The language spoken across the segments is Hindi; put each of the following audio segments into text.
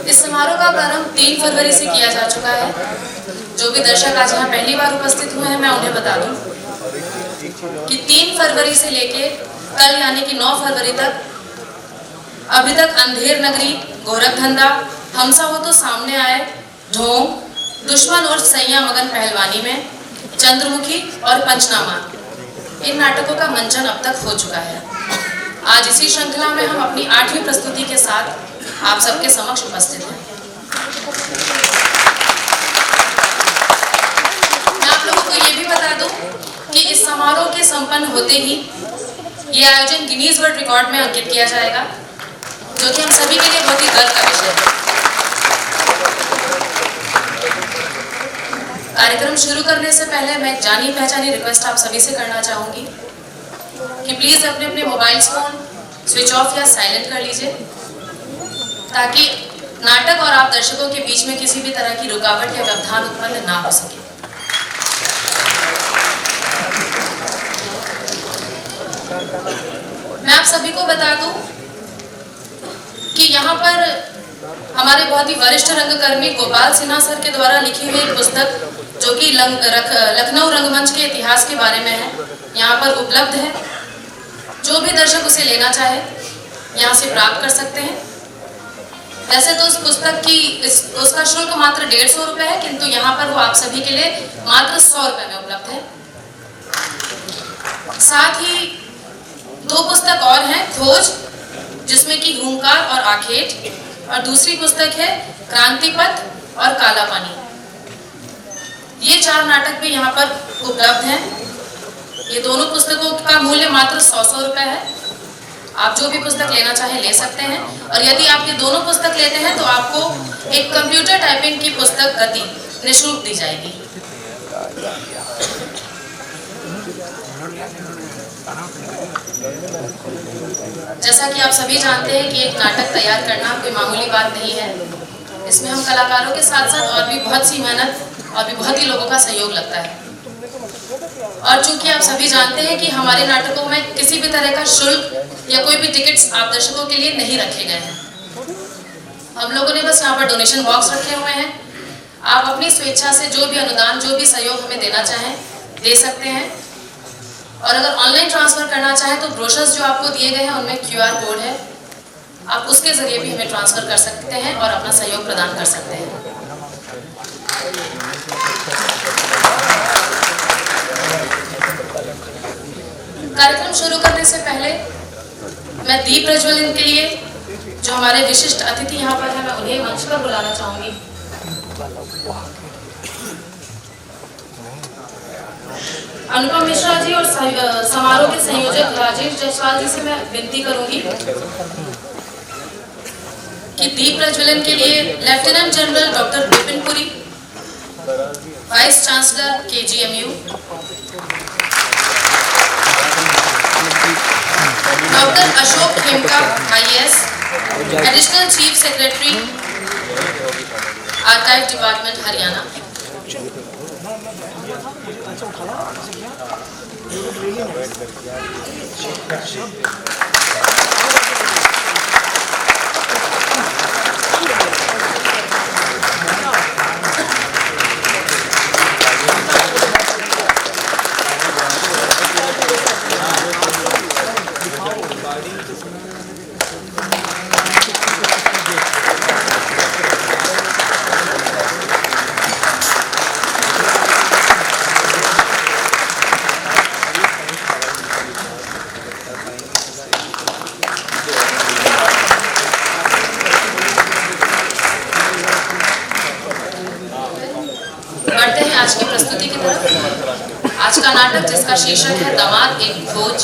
इस समारोह का प्रारंभ 3 फरवरी से किया जा चुका है। जो भी दर्शक आज यहाँ पहली बार उपस्थित हुए हैं, मैं उन्हें बता दूं कि 3 फरवरी से लेके कल यानी कि 9 फरवरी तक अभी तक अंधेर नगरी, गोरखधंधा, हमसा हो तो सामने आए, ढोंग, दुश्मन और सैया मगन पहलवानी में, चंद्रमुखी और पंचनामा, इन नाटकों का मंचन अब तक हो चुका है। आज इसी श्रृंखला में हम अपनी 8वीं प्रस्तुति के साथ आप सबके समक्ष उपस्थित हैं। मैं आप लोगों को ये भी बता दूं कि इस समारोह के संपन्न होते ही ये आयोजन गिनीज वर्ल्ड रिकॉर्ड में अंकित किया जाएगा, जो कि हम सभी के लिए बहुत ही गर्व का विषय है। कार्यक्रम शुरू करने से पहले मैं एक जानी पहचानी रिक्वेस्ट आप सभी से करना चाहूंगी कि प्लीज अपने अपने मोबाइल फोन स्विच ऑफ या साइलेंट कर लीजिए, ताकि नाटक और आप दर्शकों के बीच में किसी भी तरह की रुकावट या व्यवधान उत्पन्न ना हो सके। मैं आप सभी को बता दूं कि यहाँ पर हमारे बहुत ही वरिष्ठ रंगकर्मी गोपाल सिन्हा सर के द्वारा लिखी हुई एक पुस्तक, जो कि लखनऊ रंगमंच के इतिहास के बारे में है, यहाँ पर उपलब्ध है। जो भी दर्शक उसे लेना चाहे यहाँ से प्राप्त कर सकते हैं। वैसे तो उस पुस्तक की उसका शुल्क मात्र 150 रुपये है, किंतु यहाँ पर वो आप सभी के लिए मात्र 100 रुपये में उपलब्ध है। साथ ही 2 पुस्तक और हैं, खोज, जिसमें कि हुंकार और आखेट, और दूसरी पुस्तक है क्रांतिपथ और काला पानी। ये 4 नाटक भी यहाँ पर उपलब्ध हैं। ये दोनों पुस्तकों का मूल्य मात्र 100 रुपये है। आप जो भी पुस्तक लेना चाहें ले सकते हैं, और यदि आप ये दोनों पुस्तक लेते हैं तो आपको एक कंप्यूटर टाइपिंग की पुस्तक गति निःशुल्क दी जाएगी। जैसा कि आप सभी जानते हैं कि एक नाटक तैयार करना कोई मामूली बात नहीं है। इसमें हम कलाकारों के साथ साथ और भी बहुत सी मेहनत और भी बहुत ही लोगों का सहयोग लगता है। और चूंकि आप सभी जानते हैं कि हमारे नाटकों में किसी भी तरह का शुल्क या कोई भी टिकट्स आप दर्शकों के लिए नहीं रखे गए हैं। हम लोगों ने बस यहाँ पर डोनेशन बॉक्स रखे हुए हैं। आप अपनी स्वेच्छा से जो भी अनुदान, जो भी सहयोग हमें देना चाहें दे सकते हैं। और अगर ऑनलाइन ट्रांसफर करना चाहें तो ब्रोशर्स जो आपको दिए गए हैं उनमें QR कोड है, आप उसके जरिए भी हमें ट्रांसफर कर सकते हैं और अपना सहयोग प्रदान कर सकते हैं। कार्यक्रम शुरू करने से पहले मैं दीप प्रज्वलन के लिए जो हमारे विशिष्ट अतिथि यहाँ पर हैं, मैं उन्हें मंच पर बुलाना चाहूंगी। अनुपम मिश्रा जी और समारोह के संयोजक राजेश जायसवाल जी से मैं विनती करूंगी कि दीप प्रज्वलन के लिए lieutenant general doctor Vipin Puri, vice chancellor KGMU, doctor Ashok Khemka IAS, additional chief secretary archive department Haryana, आज की प्रस्तुति की तरफ। आज का नाटक जिसका शीर्षक है दामाद एक खोज,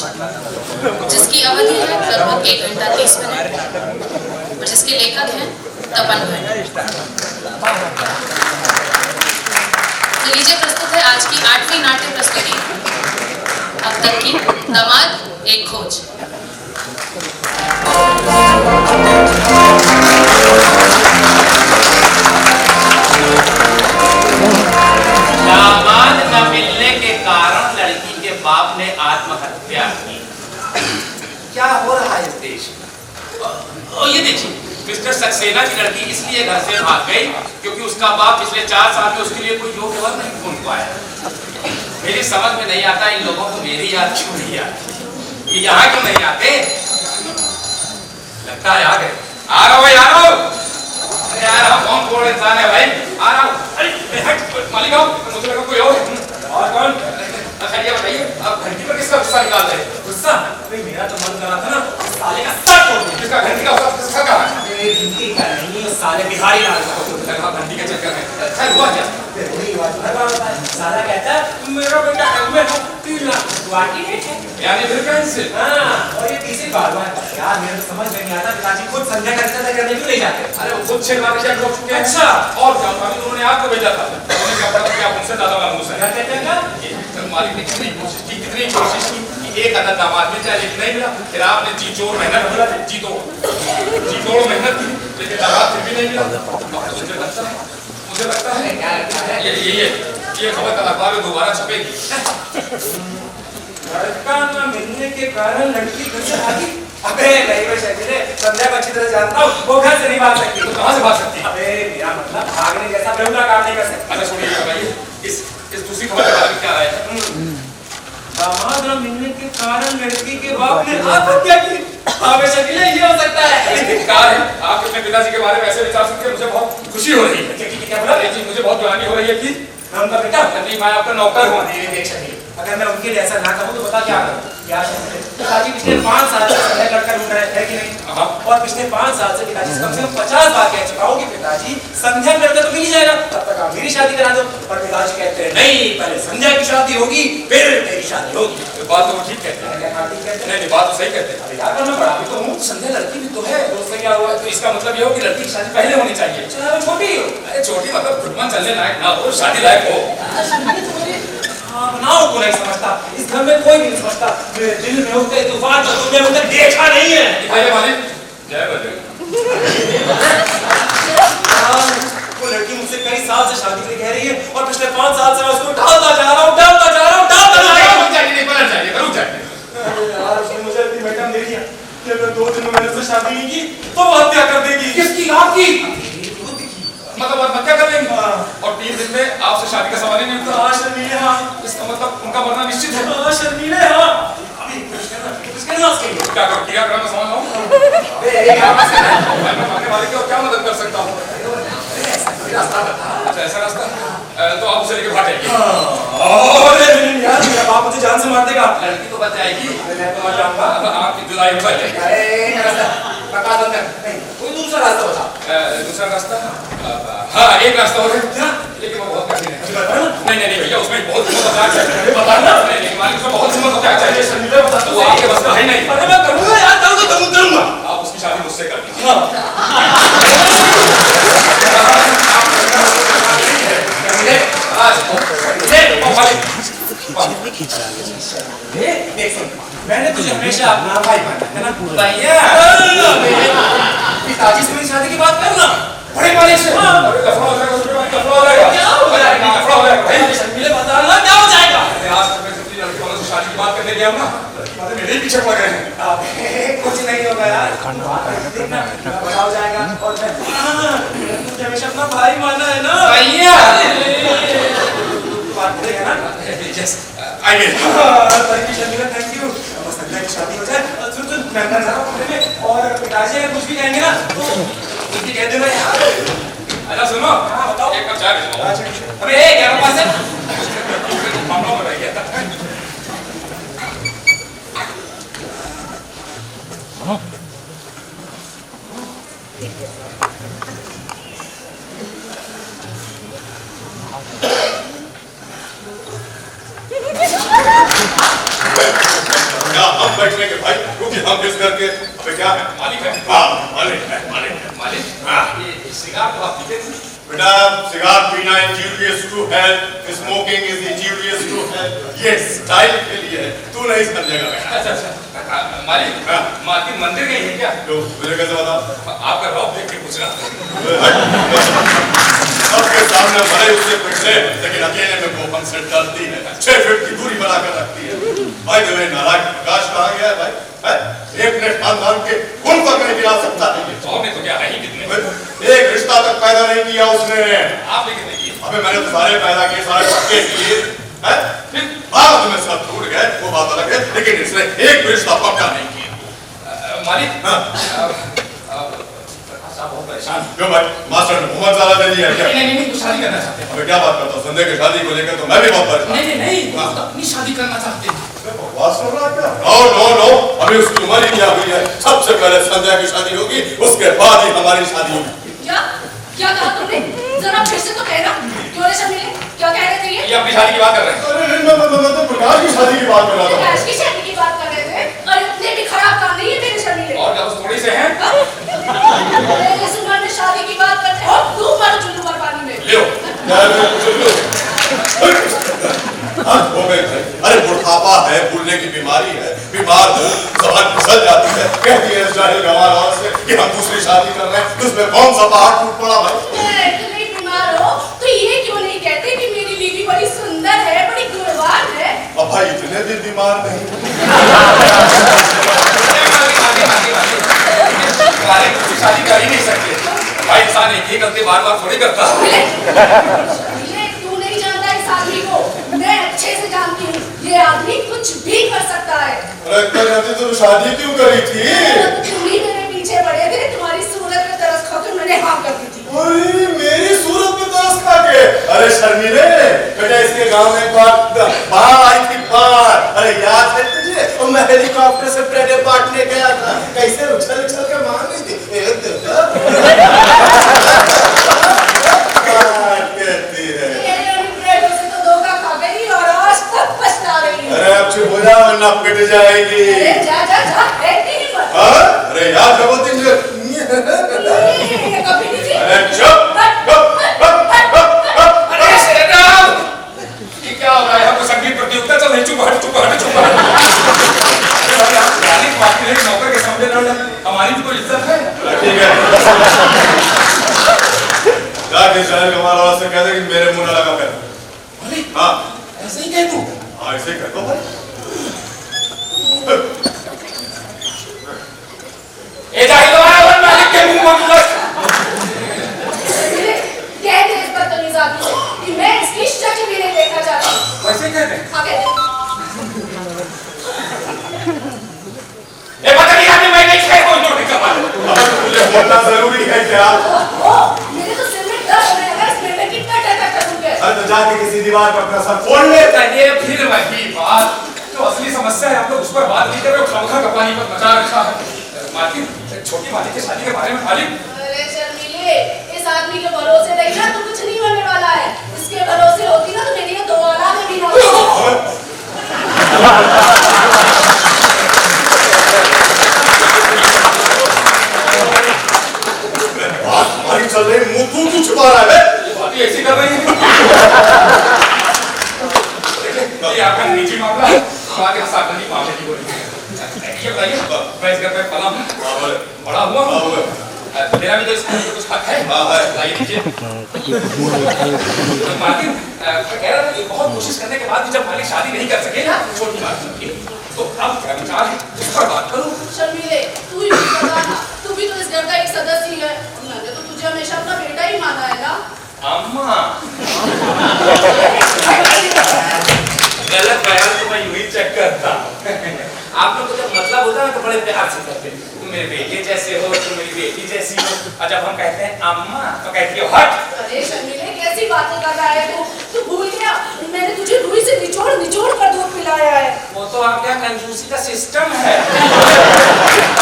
जिसकी अवधि है लगभग 1 घंटा 30 मिनट और जिसके लेखक हैं तपन भट्ट। तो लीजिए प्रस्तुत है आज की 8वीं नाट्य प्रस्तुति अब तक की दामाद एक खोज। दामाद न मिलने के कारण लड़की के बाप ने आत्महत्या की। क्या हो रहा है इस देश में? और ये देखिए, मिस्टर सक्सेना की लड़की इसलिए घर से भाग गई क्योंकि उसका बाप पिछले 4 साल में उसके लिए कोई योग्य वर नहीं ढूंढ पाया। मेरी समझ में नहीं आता इन लोगों को मेरी याद क्यों नहीं आती, ये यहाँ क्यों नहीं आते? लगता है आ गए। आ रहा हूँ भाई, आ रहा हूँ। अरे आ रहा हूँ, कौन कौन इंसान है भाई? आ रहा हूँ। अरे हट मालिक आओ, मुझे लगा कोई और कौन? अच्छा ये बताइए, आप घंटी पर किसका गुस्सा निकाल रहे हैं? गुस्सा? अरे मेरा तो मन कर रहा था ना साले का सर तोड़ दूं। किसका घंटी का गुस्सा कहाँ है? अरे घंटी का नहीं, साले बिहारी लाल का लगा घंटी के चक्कर में। खैर हुआ क्या? वही हुआ साला कहता है मेरा बेटा हेलमेट 3 लाख वाटी है, यानी फिर कैंसिल। हाँ, और ये तीसरी बार हुआ यार, मेरे तो समझ में नहीं आता पिताजी खुद संध्या करने क्यों नहीं जाते? अरे वो खुद 6 बार चेक हो चुके हैं। अच्छा, और क्या उन्होंने आपको भेजा था, उन्होंने क्या पता कि आप उनसे ज्यादा मालूम है। क्या कहते हैं मालिक ने कितनी कोशिश की कि एक अदद दामाद मिल जाए, लेकिन नहीं मिला। फिर आपने जी तोड़ मेहनत की, लेकिन दामाद फिर भी नहीं मिला। मुझे लगता है ये खबर कल अखबार में दोबारा छपेगी। लड़का न मिलने के कारण लड़की घर से भागी? अबे नहीं भाई शकीले, संध्या को अच्छी तरह जानता हूँ, वो घर से नहीं भाग सकती। तो कहाँ से भाग सकती? अबे मेरा मतलब भागने जैसा बेहुदा काम नहीं कर सकती। अच्छा सुनिए भाई, इस दूसरी खबर के बारे में क्या है? दामाद न मिलने के कारण लड़की के बाप ने आत्महत्या की। हाँ शकीले, ये हो सकता है। धिक्कार है, आप अपने पिताजी के बारे में ऐसे विचार सुन के मुझे बहुत खुशी हो रही है। क्या बोला? जी मुझे बहुत ग्लानि हो रही है कि मैं उनका बेटा नहीं, मैं आपका नौकर हूँ। देख शकील, अगर मैं उनके लिए ऐसा ना कहूँ तो बता क्या करूँ? क्या पिताजी पिछले 5 साल से लड़का ढूंढ रहे हैं कि नहीं? और पिछले 5 साल से पिताजी कम से कम 50 बार कह चुका हूँ कि पिताजी संध्या लड़का तो मिल ही जाएगा, तब तक आप मेरी शादी करा दो। और पिताजी कहते हैं नहीं, पहले संध्या की शादी होगी फिर तेरी शादी होगी। तो बात तो ठीक कहते हैं। नहीं बात तो सही कहते हैं। अरे यार मैं बड़ा भी तो हूँ, संध्या लड़की भी तो है। दोस्तों क्या हुआ? तो इसका मतलब ये हो कि लड़की की शादी पहले होनी चाहिए, चाहे छोटी हो। अरे छोटी मतलब घुटमान चलने लायक ना हो, शादी लायक हो। बनाओ को नहीं समझता, इस घर में कोई भी नहीं समझता। मेरे दिल में होते तूफान तो तुमने उधर देखा नहीं है। दिखाइए मालिक। जय बजरंग। वो लड़की मुझसे कई साल से शादी के लिए कह रही है और पिछले 5 साल से मैं उसको टालता जा रहा हूँ। रुक जाइए। यार उसने मुझे अल्टीमेटम दे दिया कि अगर 2 दिन में मैंने उससे शादी नहीं की तो वो हत्या कर देगी। किसकी? आपकी। मतलब आप हत्या कर लेंगे और 3 दिन में आपसे शादी का सवाल ही नहीं उठता। हाँ शर्मीले, हाँ। इसका मतलब उनका मरना निश्चित है। हाँ शर्मीले, हाँ। क्या करो? क्या करना समझ लो। मैं मांगने वाले की और क्या मदद कर सकता हूँ? अच्छा ऐसा रास्ता, तो आप उसे लेकर भाग जाइए। यार मेरा बाप मुझे जान से मार देगा। लड़की तो बच जाएगी, मैं तो मर जाऊंगा। आपकी जुदाई हो जाएगी। कोई दूसरा रास्ता बता। दूसरा रास्ता? हाँ एक रास्ता और है, लेकिन वो बहुत कठिन है। नहीं भैया, उसमें बहुत हिम्मत होता है। बताना नहीं, मालिक उसमें बहुत हिम्मत होता है। तो वो आपके बस का है नहीं। अरे मैं करूँगा यार, करूँगा। आप उसकी शादी मुझसे कर दीजिए। मैंने तुझे हमेशा अपना भाई माना है ना भैया। पिताजी से मेरी शादी की बात करना, बड़े मालिक से। लफड़ा हो जाएगा। आज तक मैं जितनी लड़की वालों से शादी की बात करने गया हूँ ना, मेरे ही पीछे पड़ गए हैं। कुछ नहीं होगा यार, बड़ा हो जाएगा। और तुझे हमेशा अपना भाई माना है ना भैया। बात करेगा ना? Yes I will. Thank you. बस संध्या की शादी हो जाए। सुन मैं अंदर जा रहा हूँ कमरे में, और पिताजी अगर कुछ भी कहेंगे ना तो कुछ भी कह देना यार। अच्छा सुनो, हाँ बताओ। एक कप चाय भेजो। अबे क्या पास है? मामला हो गया था। क्या हम बैठने के भाई, क्योंकि हम इस घर के अबे क्या है? मालिक है। हाँ मालिक। हाँ ये सिगार तो आप पीते थे? बेटा सिगार पीना injurious to health, smoking is injurious to health. ये स्टाइल के लिए है, तू नहीं समझेगा बेटा। अच्छा मालिक, मालकिन मंदिर गई है क्या? तो मुझे कैसे बता? आपका रौब देख के पूछ रहा। सबके सामने भले उससे पूछ ले, लेकिन अकेले में वो हमसे डरती है, 6 फीट की दूरी बनाकर रखती है। भाई नारायण प्रकाश कहाँ गया है भाई? एक ने खानदान के खून तक नहीं गिरा सकता है। आपने तो क्या है ही कितने? एक रिश्ता तक पैदा नहीं किया उसने। आपने कितने किए? अबे मैंने तो सारे पैदा किए, सारे पक्के किए हैं। बाद में सब टूट गए, वो बात अलग है, लेकिन इसने एक रिश्ता पक्का नहीं किया। मालिक हाँ। साहब बहुत परेशान। क्यों भाई, मास्टर ने मोहम्मद ज्यादा दे दिया क्या? नहीं कुछ शादी करना चाहते हैं। अबे क्या बात करता हूँ, संध्या की शादी को लेकर तो मैं भी बहुत परेशान। नहीं वो तो अपनी शादी करना चाहते हैं। बकवास कर रहा है क्या? नो, अभी उसकी उम्र ही क्या हुई है। सबसे पहले संध्या की शादी होगी, उसके बाद ही हमारी शादी होगी। क्या कहा तुमने? जरा फिर से तो कहना। क्यों रे शर्मिले? क्या कह रहे थे ये? अपनी शादी की बात कर रहे हैं। अरे मैं तो प्रकाश की शादी की बात कर रहा था। प्रकाश की शादी की बात कर रहे थे? अरे उतने भी खराब काम नहीं है मेरे शर्मिले। और क्या बस थोड़ी से हैं? अरे इस उम्र में शादी की बात करते हो? तू मर चुल्लू पर पानी में। लो हो गए भाई। अरे बुढ़ापा है, भूलने की बीमारी है, बीमार हूँ, जबान फिसल जाती है, कहती है जाहिल गंवार औरत से कि हम दूसरी शादी कर रहे हैं, तो उसमें कौन सा पहाड़ टूट पड़ा भाई? तुम नहीं बीमार हो तो ये क्यों नहीं कहते कि मेरी बीवी बड़ी सुंदर है, बड़ी गुणवान है? अब भाई इतने भी बीमार नहीं। शादी कर ही नहीं सकते भाई, इंसान एक ही गलती बार थोड़ी करता। तू नहीं जानता इस आदमी को, मैं अच्छे से जानती हूँ। ये आदमी कुछ भी कर सकता है। अरे तो शादी क्यों करी थी? तुम ही मेरे पीछे पड़े थे, तुम्हारी सूरत में तरस खाकर मैंने हाँ कर दी थी। अरे मेरी सूरत में तरस खा के? अरे शर्मिले, बेटा इसके गांव में एक बार बाढ़ आई थी, बाढ़। अरे याद है तुझे? और मैं हेलीकॉप्टर से प्लेटें बांटने गया था, कैसे उछल के मार रही थी। कहती है तो धोखा खा गई और आज तक पछता रही है। अरे अब चुप हो जा वरना पिट जाएगी। अरे जा रहती ही मत। अरे याद है वो दिन जो ये कभी नहीं थी। अरे चुप। अरे शेरनाम, ये क्या हो रहा है? हमको संगीत प्रतियोगिता चल रही। चुप हट। नौकर के सामने लड़, हमारी भी कोई इज्जत है। ठीक है, जाके शहर के हमारा से कह दे कि मेरे मुंह ना लगा कर। हाँ ऐसे ही कह तू। हाँ ऐसे ही कर दो भाई। ये जाहिल हमारा मालिक के मुंह में बस। कह दे इस बदतमीज आदमी से कि मैं इसकी शक्ल भी नहीं देखना चाहती। वैसे ही कहते हैं। हाँ कह दे। ये पता नहीं आदमी मैं नहीं कह कोई जोड़ नहीं कर पाता। मुझे बोलना जरूरी है क्या? मेरे तो सिर में दर्द होने लगा, इस पेट में कितना डर सुन के। अरे तो जाके किसी दीवार पर अपना सर फोड़ ले। ये फिर वही बात जो असली समस्या है, आप लोग उस पर बात नहीं कर रहे हो, खामखा का पानी पर मचा रखा है। मालकिन, छोटी मालिक की शादी के बारे में मालिक। अरे शर्मिले, इस आदमी के भरोसे रही ना तो कुछ नहीं होने वाला है। इसके भरोसे होती ना तो मेरी ये 2 औलाद में भी ना होती। चल रही मुंह तू छुपा रहा है? बात ऐसी कर रही है। ये आपका निजी मामला है, आगे सागनी मामले की बोली। ये बताइए, मैं इस घर पे पला हूँ, बड़ा हुआ हूँ, मेरा भी तो इसमें कुछ हक है। लाइए लीजिए। मालिक कह रहा था कि बहुत कोशिश करने के बाद भी जब मालिक शादी नहीं कर सके ना, छोटी बात की, तो अब क्या विचार है इस पर बात करूँ। शर्मिले, तू ही बता ना, तू भी तो इस घर का एक सदस्य ही है। मैंने तो तुझे हमेशा अपना बेटा ही माना है ना। अम्मा गलत बयान तो मैं यूं ही चेक करता। आप लोग को जब मतलब होता है तो बड़े प्यार से करते हैं, तुम मेरे बेटे जैसे हो, तुम मेरी बेटी जैसी हो। और जब हम कहते हैं अम्मा तो कहती हो हट। अरे शर्मिले, कैसी बातें कर रहा है तू भूल गया मैंने तुझे रुई से निचोड़ कर दूध पिलाया है। वो तो आपके यहाँ कंजूसी का सिस्टम है।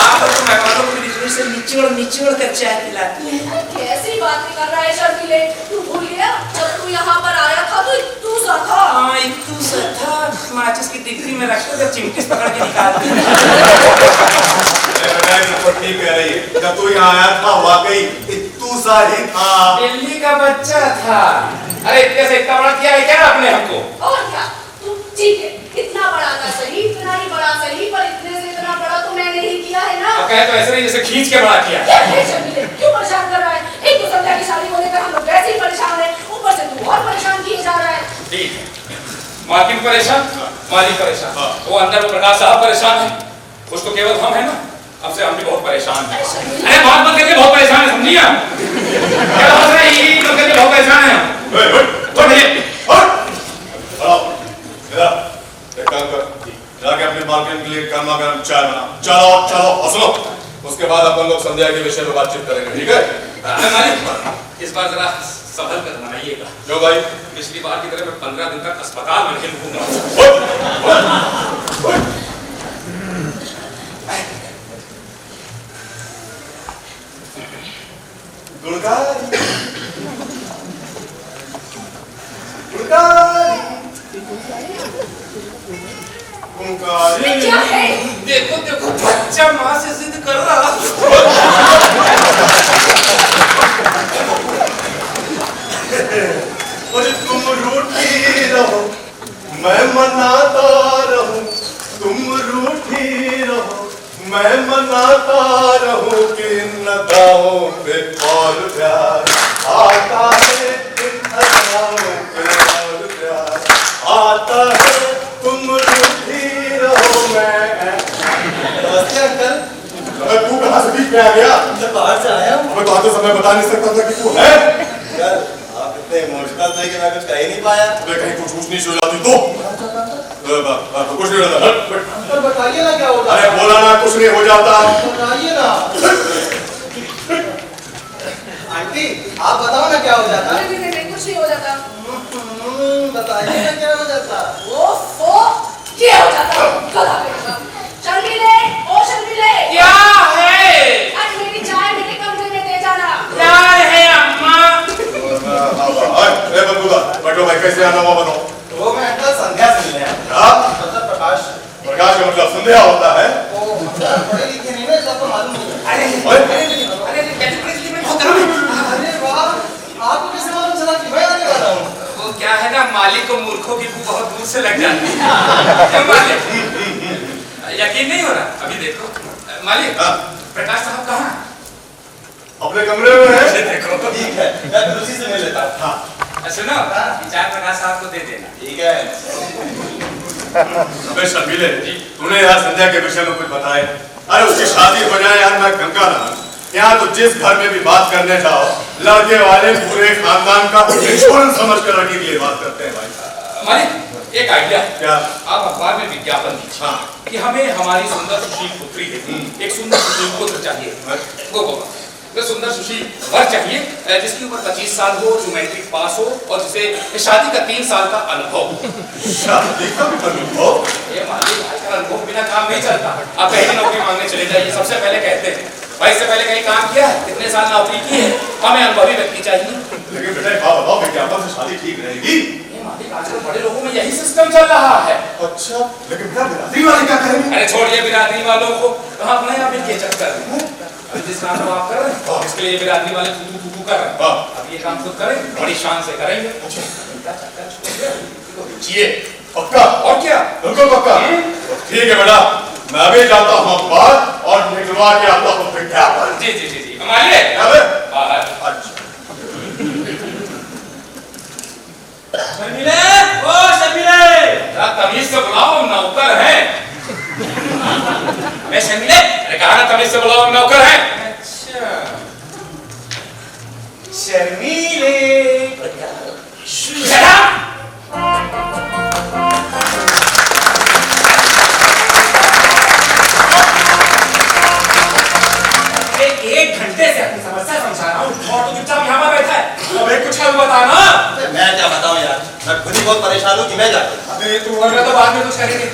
आप तो मेहमानों को रुई से निचोड़ कर चाय पिलाती है। कैसी बातें कर रहा है शर्मिले, तू भूल गया जब तू यहाँ पर आया था तो तू सा था। हाँ इतू सा था, माचिस की टिकरी में रखते जब चिमटिस पकड़ के निकालती। ठीक कह रही है, जब तू यहाँ आया था वाकई इतू सा ही था। बिल्ली का बच्चा था। अरे इतने से इतना बड़ा किया है क्या आपने हमको? और क्या, तू ठीक है इतना बड़ा था सही, इतना ही बड़ा सही, पर इतने से इतना बड़ा तो मैंने ही किया है ना। कहे तो ऐसे नहीं जैसे खींच के बड़ा किया। क्यों परेशान कर रहा है? एक तो संध्या की शादी को लेकर हम लोग वैसे ही परेशान है, ऊपर से तू और परेशान किए जा रहा है। ठीक है, मालिक परेशान, मालिक परेशान, वो अंदर वो प्रकाश साहब परेशान है। कुछ तो केवल हम हैं ना, अब से हम भी बहुत परेशान हैं। अरे बात मत करके बहुत परेशान है, समझिए क्या बात है, ये मत करके बहुत परेशान है। एक काम कर, जाके अपने मालकिन के लिए गर्मा गर्म चाय बना। चलो चलो और सुनो, उसके बाद अपन लोग संध्या के विषय में बातचीत करेंगे, ठीक है? मालिक, इस बार जरा संभल कर बनाइएगा। जो भाई पिछली बार की तरह मैं 15 दिन तक अस्पताल में नहीं रुकूंगा। गुड़कारी गुड़कारी ये क्या है? देखो देखो बच्चा माँ से जिद कर रहा। और तुम रूठी रहो मैं मनाता रहूं, तुम रूठी रहो मैं मनाता रहूं कि इन अदाओं पे और प्यार आता है, इन अदाओं पे और प्यार आता है, तुम रूठी रहो मैं। नमस्ते अंकल। तू कहाँ से बीच में आ गया? मैं बाहर से आया हूँ। मैं तो समय बता नहीं सकता था कि तू है। यार आप इतने इमोशनल थे कि मैं कुछ कह ही नहीं पाया। मैं कहीं कुछ ऊँच नीच हो जाती तो कुछ नहीं होता। अंकल बताइए ना क्या होता अरे बोला ना कुछ नहीं हो जाता। बताइए ना। आंटी आप बताओ ना क्या हो जाता। नहीं कुछ नहीं हो जाता। बताइए ना क्या हो जाता। ओफो ये हो जाता। गधा बेटा। शर्मिले ओ शर्मिले। क्या है? आज मेरी चाय मेरे कमरे में दे जाना। क्या है अम्मा? अरे बंदूका बैठो भाई, कैसे आना हुआ बताओ। तो मैं अंकल संध्या से मिले हैं। हाँ? मतलब प्रकाश। प्रकाश का मतलब संध्या होता है। ओ पढ़े लिखे नहीं ना, इसका तो मालूम नहीं है। अरे कैसे पुलिस में बहुत काम है। अरे वाह आपको कैसे मालूम चला कि मैं आने वाला हूँ? वो क्या है ना, मालिक को मूर्खों की बू बहुत दूर से लग जाती है। क्यों मालिक? यकीन नहीं हो रहा? अभी देखो मालिक, प्रकाश साहब कहाँ? अपने कमरे में है। देखो ठीक है मैं फिर उसी से मिल लेता हूँ। हाँ। सुनो, चाय प्रकाश साहब को दे देना। ठीक है। अबे शर्मिले, तूने यार संध्या के विषय में कुछ बताया? अरे उसकी शादी हो जाए यार, मैं गंगा ना। यहाँ तो जिस घर में भी बात करने जाओ, लड़के वाले पूरे खानदान का इंश्योरेंस समझ कर लड़की के लिए बात करते हैं भाई। मालिक एक आइडिया। क्या? आप अखबार में विज्ञापन दीजिए कि हमें हमारी सुंदर सुशील पुत्री है, एक सुंदर सुशील पुत्र चाहिए। वो सुंदर सुशील वर चाहिए जिसकी उम्र 25 साल हो, जो मैट्रिक पास हो और जिसे शादी का 3 साल का अनुभव। शादी का अनुभव? ये मालिक आजकल अनुभव बिना काम नहीं चलता। आप पहले नौकरी मांगने चले जाइए, सबसे पहले कहते हैं भाई इससे पहले कहीं काम किया है, कितने साल नौकरी की है, हमें अनुभवी व्यक्ति चाहिए। लेकिन बेटा एक बात बताओ, विज्ञापन से शादी ठीक रहेगी? आजकल बड़े लोगों में यही सिस्टम चल रहा है। अच्छा, लेकिन बेटा बिरादरी वाले क्या करेंगे? अरे छोड़िए बिरादरी वालों को, कहाँ अपने यहाँ मिलके चक्कर में जिस काम को आप कर रहे हैं इसके लिए बिरादरी वाले तू कर रहे हैं। अब ये काम खुद करें, बड़ी शान से करेंगे। जिए पक्का? और क्या? बिल्कुल पक्का। ठीक है बेटा, मैं भी जाता हूँ अखबार और निकलवा के आता हूँ विज्ञापन। जी जी जी जी हमारे बाहर। अच्छा शर्मिले, ओ शर्मिले, जरा तमीज से बुलाओ, नौकर है। मैं शर्मिले, अरे कहा ना तमीज से बुलाओ, नौकर है। अच्छा शर्मिले, एक घंटे से अपनी समस्या समझा रहा हूँ और तू चुपचाप यहाँ पर बैठा है। अबे कुछ हल बता ना। मैं क्या बताऊँ यार, मैं खुद ही बहुत परेशान हूँ कि मैं जाता हूँ। अबे तू वरना तो बाद में कुछ करेंगे।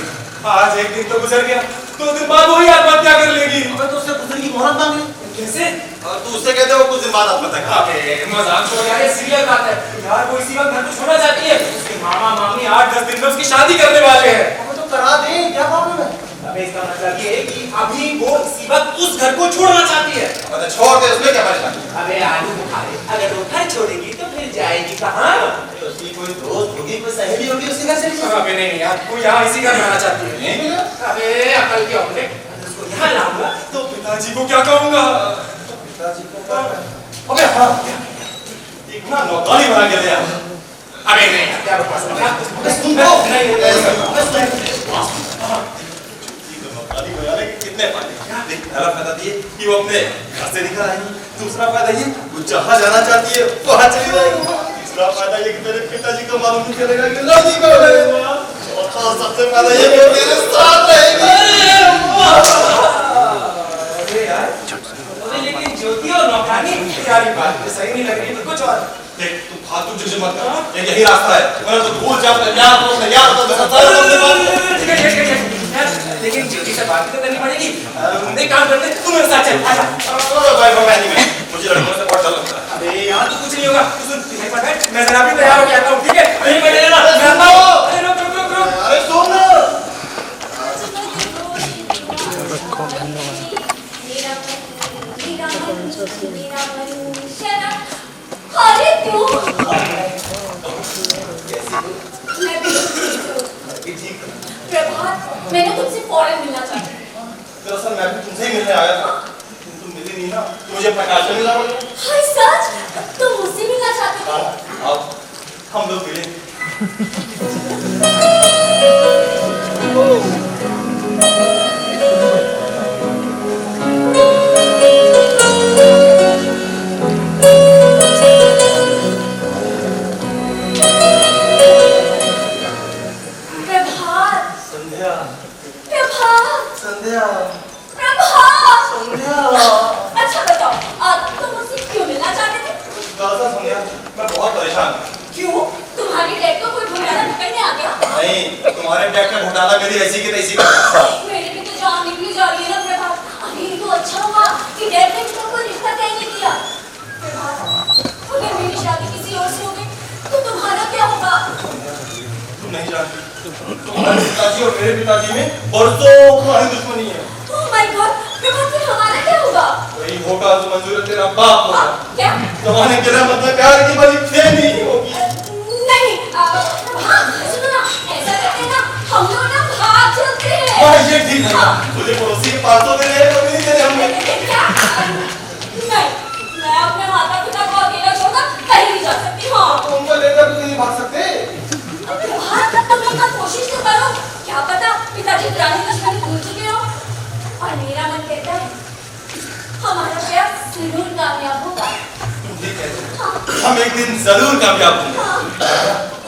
आज एक दिन तो गुजर गया, 2 दिन बाद वही आत्महत्या कर लेगी। अबे तो उससे गुजर की मोहरत मांग ली। कैसे? और तू उससे कहते हो कुछ दिन बाद आत्महत्या कर। अबे मजाक छोड़ यार, ये सीरियस बात है यार। वो इसी वक्त घर को छोड़ना चाहती है, उसके मामा मामी 8-10 दिन में उसकी शादी करने वाले हैं। अबे तो करा दे, क्या प्रॉब्लम है? अबे इसका मतलब ये है कि अभी वो इसी वक्त उस घर को छोड़ना चाहती है। अबे छोड़ दे, उसमें क्या परेशानी? अबे आलू बुखारे, अगर वो घर छोड़ेगी तो फिर जाएगी कहाँ? उसकी कोई दोस्त होगी, कोई सहेली होगी, उसी घर से अबे नहीं यार, वो यहाँ इसी घर में रहना चाहती है। नहीं मिला? अबे अकल की औरत है, उसको यहाँ लाऊंगा तो पिताजी को क्या कहूँगा? पिताजी को क्या? अबे हाँ, इतना नौकरी बना के ले आ। अबे नहीं यार, क्या बकवास कर रहा है? अबे सुन तो। नहीं, अबे सुन। कितने फायदे। देख, पहला फायदा ये कि वो अपने घर से निकल आएगी, दूसरा फायदा ये वो जहाँ जाना चाहती है वहाँ चली जाएगी, तीसरा फायदा ये कि मेरे पिताजी को मालूम नहीं चलेगा कि लड़की को है, चौथा सबसे फायदा ये कि मेरे साथ रहेगी। अरे यार, लेकिन ज्योति और नौकरानी यार बात तो सही नहीं लग रही, तो कुछ और देख, तू फालतू झुझ मत कर, ये यही रास्ता है, वरना तो भूल जा तैयार लेकिन ज्योति से बात तो करनी पड़ेगी। एक काम करते, तू मेरे साथ चल, आजा। मुझे लड़कों से बहुत डर लगता है। अरे यहाँ तो कुछ नहीं होगा, तू सुन, यहीं पर बैठ, मैं जरा भी तैयार होके आता हूँ, ठीक है? यहीं बैठे रहना, मैं आता हूँ। अरे रुक रुक रुक रुक। अरे सुन ना। अरे क्यों? प्रभात, मैंने तुमसे फौरन मिलना चाहती हूँ। दरअसल मैं भी तुमसे ही मिलने आया था, तुम मिली नहीं ना, तो मुझे प्रकाश से मिला पड़ा। हाय सच? तुम मुझसे मिलना चाहते हो? अब हम लोग मिले। अच्छा बताओ, तुम मुझसे क्यों मिलना चाहते थे? मैं बहुत परेशान हूँ। क्यों? तुम्हारी डैड को कोई घोटाला पकड़ने आ गया? नहीं, तुम्हारे डैड का घोटाला मेरी ऐसी की तैसी का। मेरी भी तो जान निकली जा रही है ना प्रभात। अरे ये तो अच्छा हुआ कि डैड ने तुमको रिश्ता तय नहीं किया। प्रभात, अगर मेरी शादी किसी और से हो गई तो तुम्हारा क्या होगा? तुम नहीं जानती, तुम्हारे पिताजी और मेरे पिताजी में बरसों पुरानी दुश्मनी है। ओह माय गॉड, प्रभात फिर हमारा क्या होगा? वही होगा जो मंजूर तेरा बाप होगा। क्या? जमाने के लिए मतलब प्यार की बड़ी खेल नहीं होगी। नहीं, प्रभात सुनो ना, ऐसा करते ना हम लोग ना भाग चलते हैं। ये ठीक है, मुझे पड़ोसी के 500 दे रहे हैं, तो नहीं दे रहे हमने। क्या? नहीं, मैं अपने माता पिता को अकेला छोड़कर कहीं नहीं जा सकती। हाँ, तुमको लेकर तो नहीं भाग सकते। प्रभात, तुम लोग मत कोशिश तो करो, क्या पता पिताजी पुरानी दुश्मनी भूल चुके हो। और मेरा मन कहता है हमारा प्यार जरूर कामयाब होगा। ठीक है, हम एक दिन जरूर कामयाब होंगे।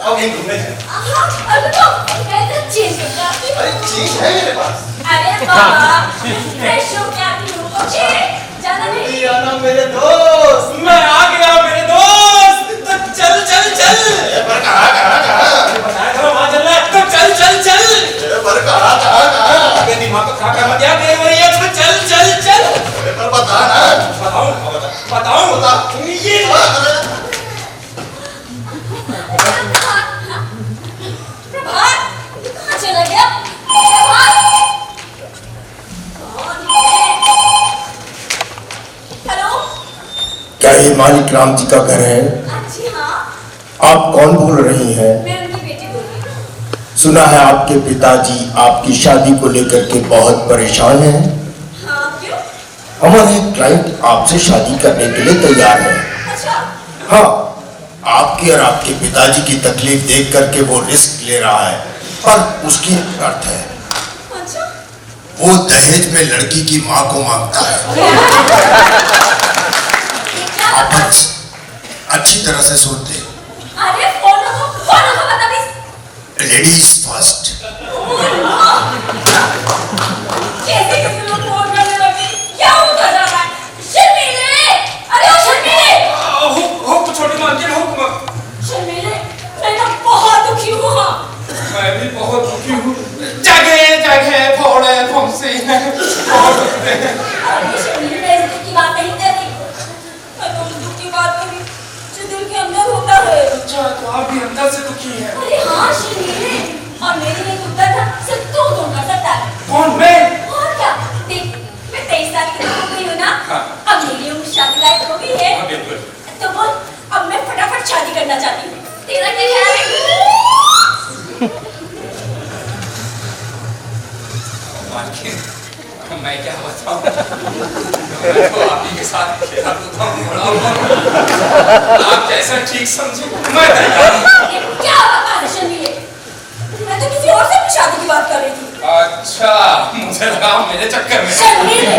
अब कहीं घूमने चलें। हाँ, अरे तो मैं तो चीज कर जाती हूँ। अरे चीज है मेरे पास। अरे बाबा, फ्रेश हो क्या आती हूँ? जाना नहीं? आना मेरे दोस्त। मैं आ गया मेरे दोस्त, तो चल चल चल। पर कहाँ बताया था वहाँ चलना है, तो चल चल चल। पर कहाँ आगे दिमाग को खा कर मत यार, तेरे वही है, तो चल चल चल। पर बता ना। बताऊं बता। ये प्रभात, कहाँ चला गया? प्रभात, कौन है? हेलो? क्या ये मालिक राम जी का घर है? जी हाँ, आप कौन बोल रही हैं? मैं उनकी बेटी बोल रही हूँ। सुना है आपके पिताजी आपकी शादी को लेकर के बहुत परेशान हैं। हाँ, क्यों? हमारे एक क्लाइंट आपसे शादी करने के लिए तैयार है। अच्छा, हाँ, आपकी और आपके पिताजी की तकलीफ देख करके वो रिस्क ले रहा है, पर उसकी एक शर्त है, अच्छा। वो दहेज में लड़की की माँ को मांगता है। आप अच्छी तरह से सुनते, अरे कौन होगा बता प्लीज। Ladies first. कैसे किसी लोग फोन करने लगे? क्या होता जा रहा है? शर्मीले! अरे ओ शर्मीले! हुक छोटी मालकिन हुक। शर्मीले, मैं ना बहुत दुखी हूँ। मैं भी बहुत दुखी हूँ। जगह जगह फोड़े फुंसी हैं, बहुत दुखते हैं। अरे शर्मीले, मैं इस दुख की बात नहीं कर रही। मैं तो उस दुख की बात कर रही हूँ जो दिल के अंदर होता है। अच्छा, तो आप भी अंदर से दुखी हैं। अरे हाँ शर्मीले, और मेरे लिए उत्तर था सिर्फ तू कर सकता है। कौन मैं? और क्या? देख, मैं 23 साल की हो गई हूँ ना। हाँ। अब मेरी उम्र शादी लायक हो गई है। हाँ, बिल्कुल। तो बोल, अब मैं फटाफट शादी करना चाहती हूँ। तेरा क्या ख्याल है? मालकिन, मैं क्या बताऊं? मैं तो आप ही के साथ खेला कूदा हूं, बड़ा हूं। आप जैसा ठीक समझे, मैं तैयार हूं। ये क्या बात है शर्मीले? मैं तो किसी और से अपनी शादी की बात कर रही थी। अच्छा, मुझे लगा मेरे चक्कर में। शर्मीले,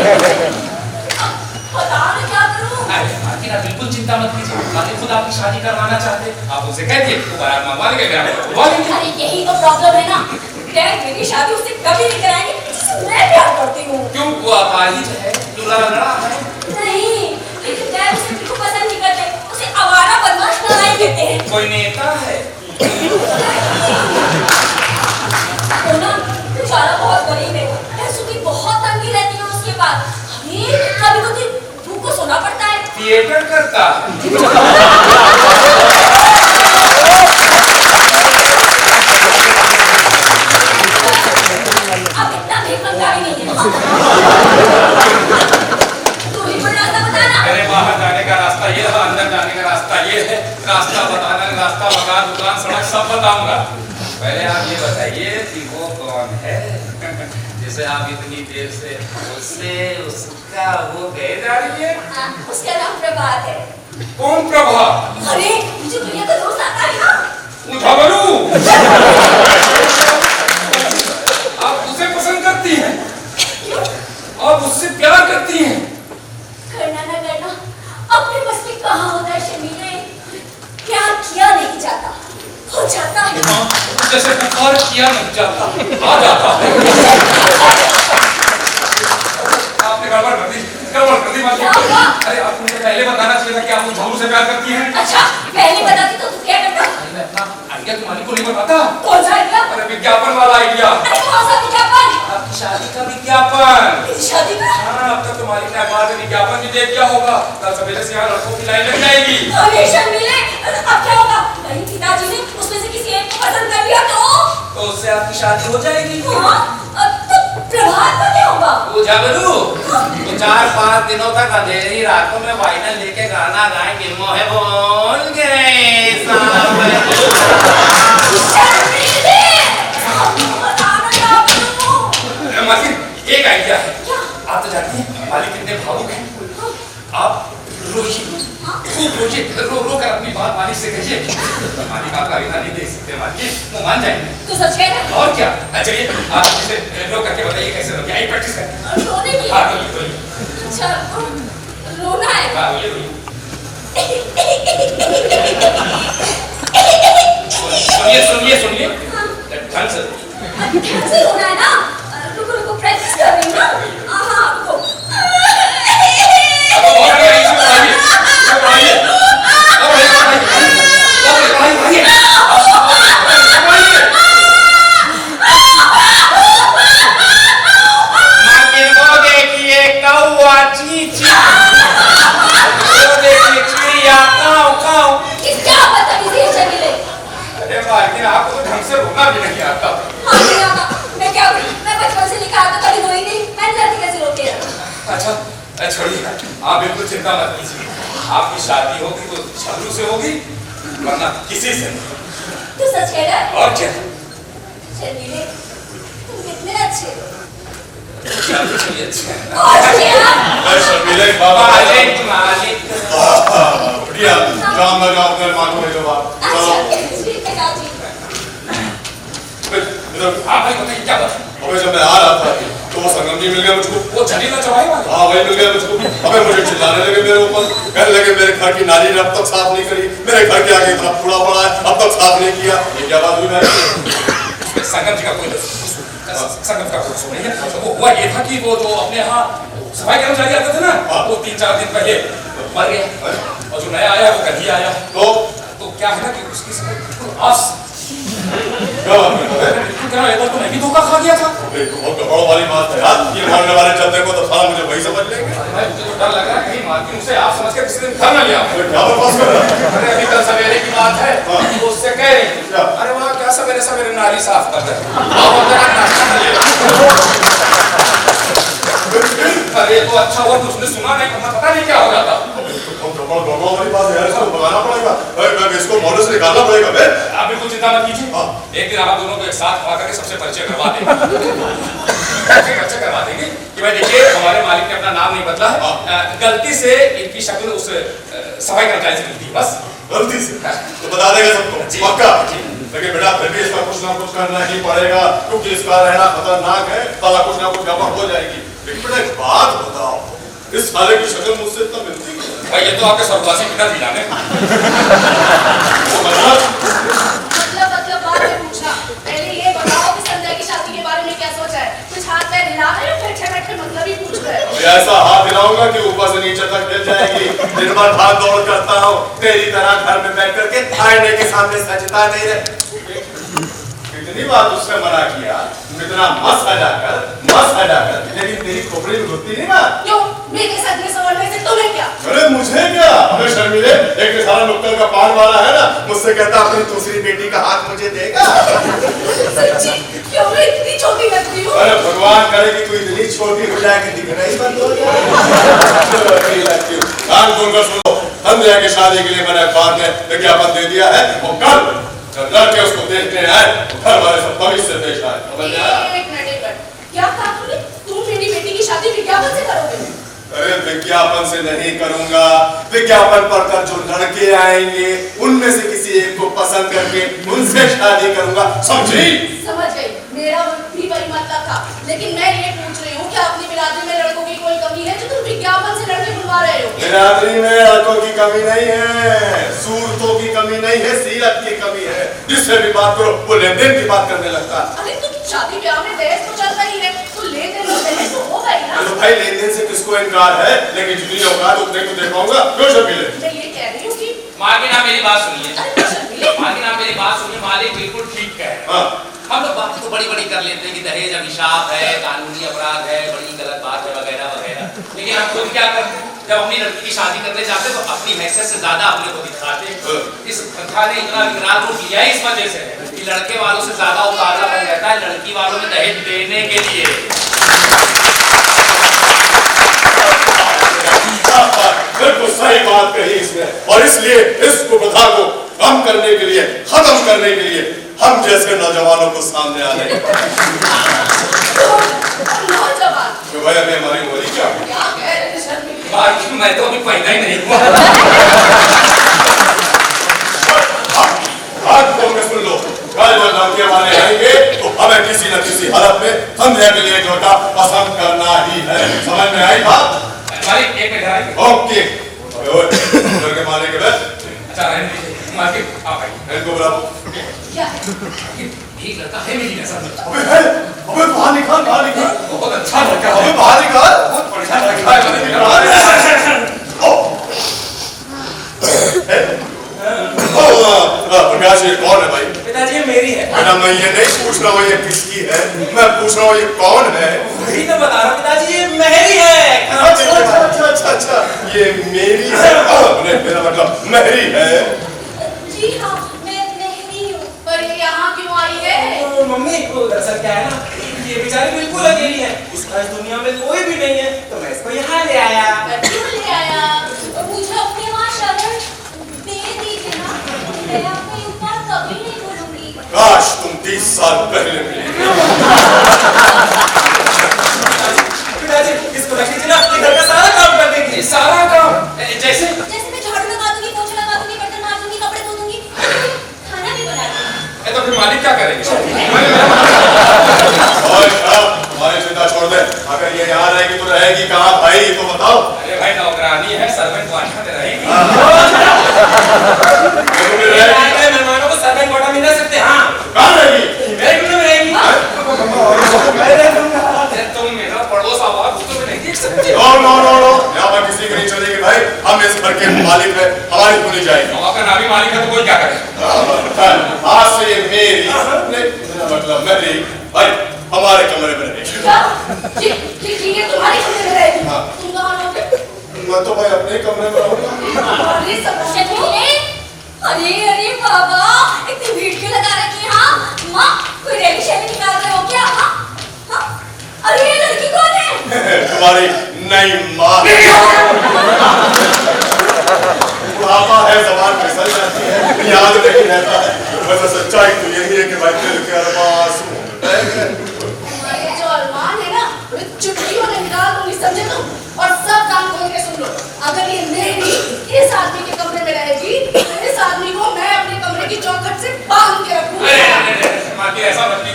बता ना क्या करूं? अरे मालकिन, आप बिल्कुल चिंता मत कीजिए, मालिक खुद आपकी शादी करवाना चाहते, आप उनसे कह दिए वो बारात मंगवा लेंगे, मेरा बुलवा लेंगे। अरे यही तो प्रॉब्लम है ना, डैड मेरी शादी उससे कभी नहीं कराएंगे जिससे मैं प्यार करती हूँ। क्यों, वो अपाहिज है, लूला लंगड़ा है? नहीं, लेकिन डैड उसे बिल्कुल पसंद नहीं करते, उसे आवारा बदमाश नारायण कहते हैं। कोई नेता है? वो ना बेचारा बहुत गरीब है, पैसों की बहुत तंगी रहती है उसके पास, हमें कभी कभी भूख को सोना पड़ता है। थिएटर करता है। अब इतना भी मंगाई नहीं है। तू ही कोई रास्ता बताना। अरे बाहर जाने का रास्ता ये है, अंदर जाने का रास्ता ये है, रास्ता बताना, रास्ता मकान दुकान सड़क सब बताऊंगा। पहले आप ये बताइए कि वो कौन है जिसे आप इतनी देर से उससे उसका वो कहे जा रही है? उसका नाम प्रभात है। कौन प्रभा? अरे मुझे दुनिया का दोस्त आता है ना। उठावलू। आप उसे पसंद करती हैं? आप उससे प्यार करती हैं? करना ना करना अपने बस में कहाँ होता है शर्मीले, प्यार किया नहीं जाता, हो जाता है। जैसे बुखार किया नहीं जाता, आ जाता है। आपने गड़बड़ कर दी मालकिन। अरे आप मुझे पहले बताना चाहिए था कि आप उस झालू से प्यार करती हैं। अच्छा पहले बताती तो तू क्या करता? मैं अपना आइडिया तो मालिक को नहीं बताता। कौन सा आइडिया? अरे विज्ञापन वाला आइडिया। अरे कौन सा विज्ञापन? आपकी शादी का विज्ञापन। मेरी शादी का? हाँ, अब तक तो मालिक ने अखबार में विज्ञापन भी दे दिया होगा, कल सवेरे से यहाँ लड़कों की लाइन लग जाएगी। अरे शर्मीले, अब क्या होगा? कहीं पिताजी ने उसमें से किसी एक को पसंद कर लिया तो उससे आपकी शादी हो जाएगी। हाँ, तो प्रभात का क्या होगा? वो जागरू, तो 4-5 दिनों तक अंधेरी रातों में वाइनल लेके गाना गाएंगे, मोहे बोल गए शर्मीले, बताना क्या करूं? मालिक, एक आइडिया है। क्या? आप तो जानती हैं मालिक कितने भावुक हैं। आप रोइए, खूब रोइए, रो रो कर अपनी बात मालिक से कहिए। मालिक आपका इतना नहीं देख सकते मालिक, वो मान जाएंगे। तू सच कह रहा है? और क्या? चलिए आप इसे रो करके बताइए कैसे रोके, आइए प्रैक्टिस करें। रोने की? हाँ रोइए रोइए, अच्छा रोना है? हाँ रोइए रोइए। सुनिए सुनिए सुनिए, ढंग से। ध्यान से रोना है ना? रुको रुको, प्रैक्टिस कर रही हूँ ना। हाँ रुको। क्या बदतमीजी है शर्मीले? अरे मालकिन, आपको तो ढंग से रोना भी नहीं आता। हाँ नहीं आता, मैं क्या करूँ? मैं बचपन से लिखा आता, कभी रोई नहीं, मैंने लड़की कैसे रोके? अच्छा छोड़िए, आप बिल्कुल चिंता मत कीजिए, आपकी शादी होगी तो झालू से होगी, वरना किसी से नहीं। तू सच कह रहा है? और क्या? शर्मीले, तुम कितने अच्छे हो। शादी के लिए अच्छा है ना? और क्या? शर्मीले बाबा मालिक मालिक, बढ़िया काम लगा अपने मानो में जवाब। अच्छा ठीक है काजी। आप भाई बताइए क्या बात है? अबे जब मैं आ रहा था तो वो संगम जी मिल गया मुझको। वो जलीला चौराहे वाले? हाँ वही मिल गया मुझको। अबे मुझे चिल्लाने लगे मेरे ऊपर, कहने लगे मेरे घर की नाली ने अब तक साफ नहीं करी, मेरे घर के आगे इतना कूड़ा पड़ा है अब तक साफ नहीं किया। ये क्या बात हुई भाई? संगम जी का कोई संगम का कोई नहीं है। वो हुआ ये था कि वो जो अपने यहाँ सफाई कर्मचारी आते थे ना, वो 3-4 दिन पहले मर गया, और जो नया आया वो कल ही आया। तो क्या है ना कि उसकी आस क्या बात है? तो मैं भी धोखा खा गया था। बहुत गड़बड़ वाली बात है यार, ये मारने वाले जब देखो तो साला मुझे वही समझ लेंगे। भाई मुझे तो डर लग रहा है कहीं मालकिन उसे आप समझ के किसी दिन घर न लिया। क्या बकवास कर रहा है? अरे अभी कल सवेरे की बात है, वो उससे कह रही, अरे वहाँ क्या सवेरे सवेरे नाली साफ कर रहे हैं, आओ अंदर आके नाश्ता कर लिया। अरे तो अच्छा हुआ कि उसने सुना नहीं, वरना पता नहीं क्या हो जाता। गड़बड़ वाली बात है यार, इसको बताना पड़ेगा। मैं इसको मॉडल से निकालना पड़ेगा। मैं आप बिल्कुल चिंता मत कीजिए, एक दिन आप दोनों को एक साथ खड़ा करके सबसे परिचय करवा देंगे। परिचय करवा देंगे कि भाई देखिए हमारे मालिक ने अपना नाम नहीं बदला है, गलती से इनकी शक्ल उस सफाई कर्मचारी से मिलती है, बस गलती से तो बता देगा सबको। पक्का? लेकिन बेटा फिर भी इसका कुछ ना कुछ करना ही पड़ेगा, क्योंकि इसका रहना खतरनाक है, साला कुछ ना कुछ गड़बड़ हो जाएगी। लेकिन बेटा एक बात बताओ, इस साले की शक्ल मुझसे इतना मिलती है? भाई ये तो आपके सर्ववासी पिताजी जाने। मतलब बात है पूछना। पहले ये बताओ कि संध्या की शादी के बारे में क्या सोचा है? कुछ हाथ पैर हिला रहे हो, बैठे मतलब ही पूछ रहे हो? ऐसा हाथ हिलाऊंगा कि ऊपर से नीचे तक गिर जाएगी। दिन भर भाग दौड़ करता हूँ, तेरी तरह घर में बैठ करके आईने के सामने सजता नहीं रहे। कितनी बार उससे मना किया, इतना मस्त हटाकर, लेकिन तेरी खोपड़ी में घुसती नहीं बात। क्यों? मेरे साथ में संवरने से तुम्हें क्या? अरे मुझे क्या? अबे शर्मिले, एक सारा नुक्कड़ का पान वाला है ना, मुझसे कहता अपनी दूसरी बेटी का हाथ मुझे देगा। सच्ची? क्यों मैं इतनी छोटी लगती हूँ? अरे भगवान करे कि तू इतनी छोटी हो जाए कि दिखना ही बंद हो जाए। कान खोल कर सुनो, संध्या की शादी के लिए मैंने अखबार में विज्ञापन दे दिया है, और कल जब लड़के उसको देखने आए तो घर वाले सब भविष्य से पेश आए। एक मिनट, क्या कहा तुमने? तुम मेरी बेटी की शादी विज्ञापन से करोगे? अरे विज्ञापन से नहीं करूंगा, विज्ञापन पढ़कर जो लड़के आएंगे उनमें से किसी एक को पसंद करके उनसे शादी करूंगा, समझी? समझ गई, मेरा भी वही मतलब था। लेकिन मैं ये पूछ रही हूँ, क्या अपनी बिरादरी में लड़कों की कोई कमी है जो तुम विज्ञापन से लड़के बुलवा रहे हो? बिरादरी में लड़कों की कमी नहीं है, सूरतों की कमी नहीं है, सीरत की कमी है। जिससे भी बात करो वो लेन देन की बात करने लगता है। अरे तो शादी ब्याह में दहेज तो चलता ही है, तो लेन देन में दहेज तो होगा ही ना। तो भाई लेन देन से किसको इनकार है, लेकिन जितनी औकात उतने को दिखाऊंगा। क्यों शर्मिले? मैं ये कह रही हूँ कि मालकिन आप मेरी बात सुनिए। अरे शर्मिले, मालकिन आप मेरी बात सुनिए, मालिक बिल्कुल ठीक है। हाँ। हम लोग बातें तो बड़ी बड़ी कर लेते हैं कि दहेज अभिशाप है, कानूनी अपराध है, बड़ी गलत बात है वगैरह वगैरह। लेकिन हम खुद क्या करते हैं? जब अपनी लड़की की शादी करने जाते तो अपनी हैसियत से ज्यादा अपने को दिखाते। इस प्रथा ने इतना विकराल रूप लिया है इस वजह से कि लड़के वालों से ज्यादा उतारना बन जाता है लड़की वालों में दहेज देने के लिए। बिल्कुल सही बात कही इसने, और इसलिए इस कुप्रथा को कम करने के लिए, खत्म करने के लिए हम जैसे नौजवानों को सामने आने नौजवान तो भाई अभी हमारी उम्र क्या है? क्या कह रहे हैं शर्मिले? मालकिन मैं तो अभी पैदा ही नहीं हुआ। आज तो मैं सुन लो, कल जब लड़के वाले आएंगे तो हमें किसी न किसी हालत में संध्या के लिए एक लड़का पसंद करना ही है। समझ में आई बात? मालिक एक मिनट आइए। ओके। लड़के वाले के बाद अच्छा मालिक आप आइए। इनको बुलाओ। क्या है? एक लड़का है मेरी नजर में। अबे बाहर निकाल, बाहर निकाल। बहुत अच्छा लड़का अबे है। बाहर निकाल। बहुत बढ़िया लड़का है। प्रकाश ये कौन है भाई? पिताजी ये मेरी है। बेटा मैं ये नहीं पूछ रहा हूँ ये किसकी है, मैं पूछ रहा हूँ ये कौन है? वही तो बता रहा हूँ पिताजी, ये मेरी है। अच्छा, ये मेरी है। मेरा मतलब मेरी है। जी हाँ, मैं मेहरी हूँ। पर ये यहाँ क्यों आई है? मम्मी वो दरअसल क्या है ना, ये बेचारी बिल्कुल अकेली है, इसका इस दुनिया में कोई भी नहीं है, तो मैं इसको यहाँ ले आया। क्यों ले आया? मुझे अपने वहाँ शरण दे दीजिए ना, मैं आपके ऊपर कभी नहीं बोलूंगी। काश तुम 30 साल पहले मिले। पिताजी इसको रख लीजिए ना, ये घर का सारा काम कर देगी। सारा काम जैसे मैं झाड़ू लगा दूंगी, पोछा लगा दूंगी, बर्तन मार दूंगी, कपड़े धो दूंगी, खाना भी बना दूंगी। तो फिर मालिक क्या करेंगे? हमारी चिंता छोड़ दे, अगर ये यहाँ रहेगी तो रहेगी कहाँ भाई, तो बताओ। अरे भाई नौकरानी है, सर्वेंट क्वार्टर में रहेगी। मेहमानों को सर्वेंट क्वार्टर मिल नहीं सकते। हाँ कहाँ रहेगी? मेरे कमरे में रहेगी। तुम मेरा पड़ोस आवाज तो मैं नहीं देख सकती। नो, यहाँ पर किसी की नहीं चलेगी भाई, हम इस घर के मालिक हैं, हमारी सुनी जाएगी। अगर नाभी मालिक है तो कोई क्या करे? आज से ये मेरी, मतलब मेरी भाई हमारे कमरे में रहेगी। क्या? ठीक है, तुम्हारे कमरे में रहेगी। तुम कहाँ रहोगे? मैं तो भाई अपने कमरे में रहूंगा। अरे सब शर्मिले, अरे बाबा, इतनी भीड़ क्यों लगा रखी है? हाँ माँ, कोई रैली शैली निकाल रहे हो क्या? हाँ? अरे ये लड़की कौन है? तुम्हारी नई माँ। बुढ़ापा है, जबान फिसल जाती है, याद नहीं रहता है। वैसे सच्चाई तो यही है कि भाई दिल के अरमास तुम्हारे जो अरमान है ना, वो चुटकियों में निकाल दूंगी, समझे तुम? और सब काम खोल के सुन लो, अगर ये मेरी इस आदमी के कमरे में रहेगी तो इस आदमी को मैं अपने कमरे की चौखट से बांध के रखूंगी।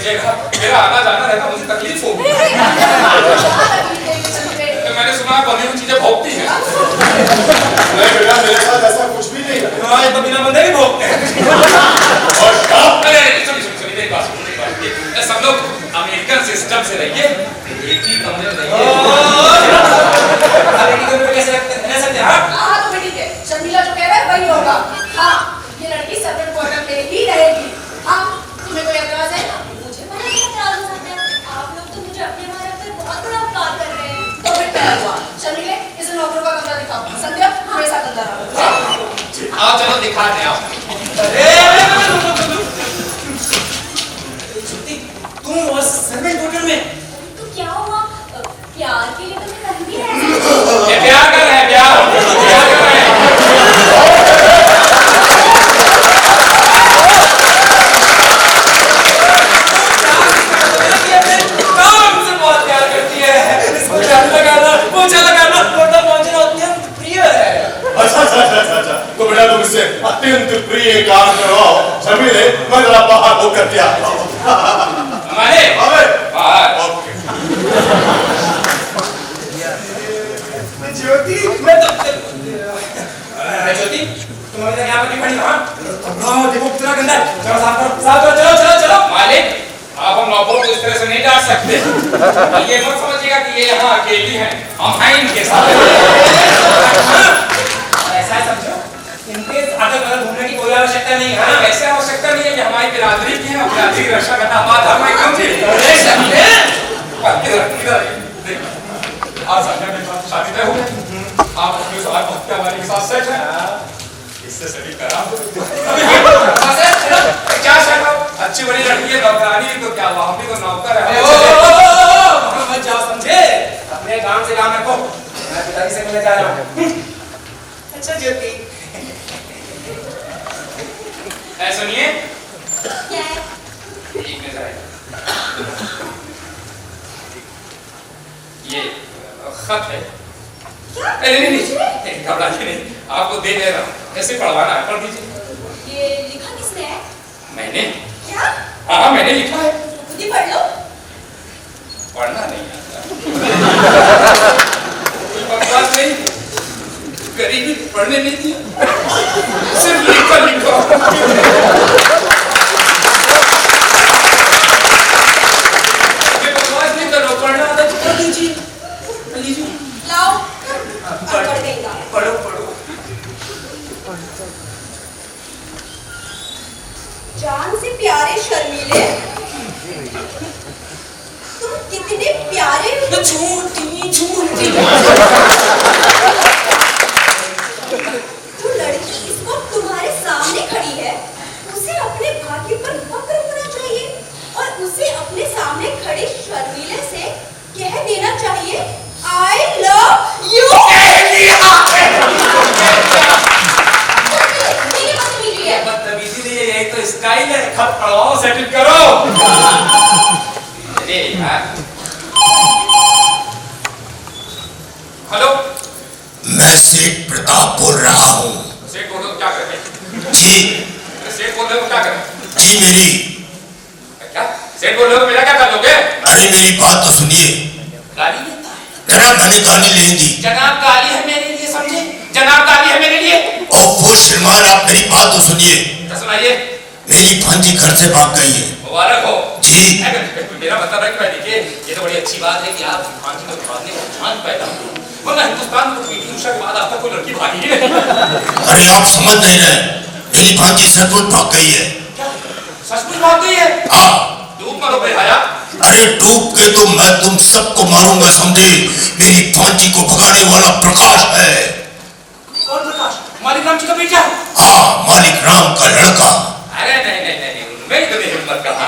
पूछेगा, मेरा आना जाना रहता, मुझे तकलीफ होगी। मैंने सुना बनी हुई चीजें भोगती हैं। नहीं बेटा, मेरे साथ ऐसा कुछ भी नहीं है। तुम्हारे तो बिना बंदे ही भोगते हैं। और क्या? अरे सुनिए मेरी बात सुनिए। सब लोग अमेरिकन सिस्टम से रहिए, एक ही कमरे में रहिए। कैसे रह सकते हैं? हाँ तो ठीक है, शर्मिला जो कह रहा है वही होगा। हाँ, ये लड़की सर्वेंट क्वार्टर में ही रहेगी। हाँ, तुम्हें कोई एतराज है? मुझे बड़ा एतराज हो सकता है। आप लोग तो मुझे अपने बारे में बहुत बड़ा अपराध कर रहे हैं। तो फिर क्या हुआ? शर्मिले, इसे नौकरों का कमरा दिखाओ। संध्या, हमारे साथ अंदर आओ। आओ चलो दिखा दे आओ। तुम वो सर्वेंट क्वार्टर में तो क्या हुआ? प्यार के लिए तो मैं कहीं भी रह सकती ये प्यार कर रहे हैं, प्यार कर रहे हैं। काम से बहुत प्यार करती है। इसको ध्यान लगाना, पोछा लगाना, पर्दा पहुंचना अत्यंत प्रिय है। अच्छा। तो बेटा तुम इससे अत्यंत प्रिय काम करवाओ। शर्मिले, मैं जरा बाहर होकर के आता हूँ। माने अबे, बाहर। ओके। ज्योति, मैं तो ज्योति, तुम अभी तक यहाँ पर नहीं खड़ी कहाँ? देखो कितना गंदा है। चलो साफ करो, चलो। मालिक, आप हम नौकरों को इस तरह से नहीं डांट सकते। ये मत समझिएगा कि ये यहाँ अकेली हैं, हम हैं इनके साथ। ऐसा समझो, इनके अगल-बगल घूमने की कोई आवश्यकता नहीं है। ऐसे आवश्यकता नहीं है कि हमारी बिरादरी की है, बिरादरी की रक्षा करना हमारा धर्म है। क्यों जी? आज संध्या मेरे साथ शादी तय हो गई। आप अपने सवाल हत्या वाले के साथ सेट हैं। इससे सभी करा क्या सेट हो? अच्छी बड़ी लड़की है, नौकरानी तो क्या हुआ? हम भी तो नौकर है। मत जाओ, समझे? अपने काम से काम रखो। मैं पिताजी से मिलने जा रहा हूँ। अच्छा ज्योति, सुनिए, क्या है? एक नजर आएगा। ये खत है। नहीं, घबराइए नहीं, आपको दे दे रहा हूँ। कैसे पढ़वाना है, पढ़ दीजिए। ये लिखा किसने है? मैंने? क्या? हाँ, मैंने लिखा है। खुद ही पढ़ लो। पढ़ना नहीं आता। कोई बकवास नहीं, गरीबी पढ़ने नहीं दिया, सिर्फ लिखो। ये बकवास नहीं करो, पढ़ना आता तो पढ़ लीजिए। लाओ, पढ़ देगा। पढ़ो। जान से प्यारे शर्मिले, तुम कितने प्यारे। झूठी। जो लड़की इस वक्त तुम्हारे सामने खड़ी है, उसे अपने भाग्य पर फक्र होना चाहिए और उसे अपने सामने खड़े शर्मिले से कह देना चाहिए, I love you। बदतमीजी नहीं है, यही तो स्टाइल है। खत पढ़वाओ, सेटल करो। हेलो, मैं सेठ प्रताप बोल रहा हूँ। सेठ बोल रहे हो, क्या कर रहे हैं? जी सेठ बोल रहे हो, क्या कर रहे हैं? जी मेरी क्या सेठ बोल रहे हो, मेरा क्या कर लोगे? अरे मेरी बात तो सुनिए। गाली देता है। जनाब, मैंने गाली नहीं दी। जनाब गाली है मेरे लिए, समझे? जनाब गाली है मेरे लिए। और वो श्रीमान, आप मेरी बात तो सुनिए। क्या सुनाइए? मेरी भांजी घर से भाग गई है। मुबारक हो जी। मेरा मतलब है कि भाई देखिए, ये तो बड़ी अच्छी बात है कि आप भांजी को भागने का ध्यान पैदा हो। वरना हिंदुस्तान में पीटी उषा के बाद अब तक कोई लड़की भागी ही नहीं। अरे आप समझ नहीं रहे, मेरी भांजी सचमुच भाग गई है। सचमुच भाग गई है? हाँ। डूब मरो बेहया। अरे डूब के तो मैं तुम सबको मारूंगा, समझे? मेरी भांजी को भगाने वाला प्रकाश है। कौन प्रकाश? मालिक राम जी का बेटा? हाँ, मालिक राम का लड़का। अरे नहीं, मैं तो हिम्मत कहा।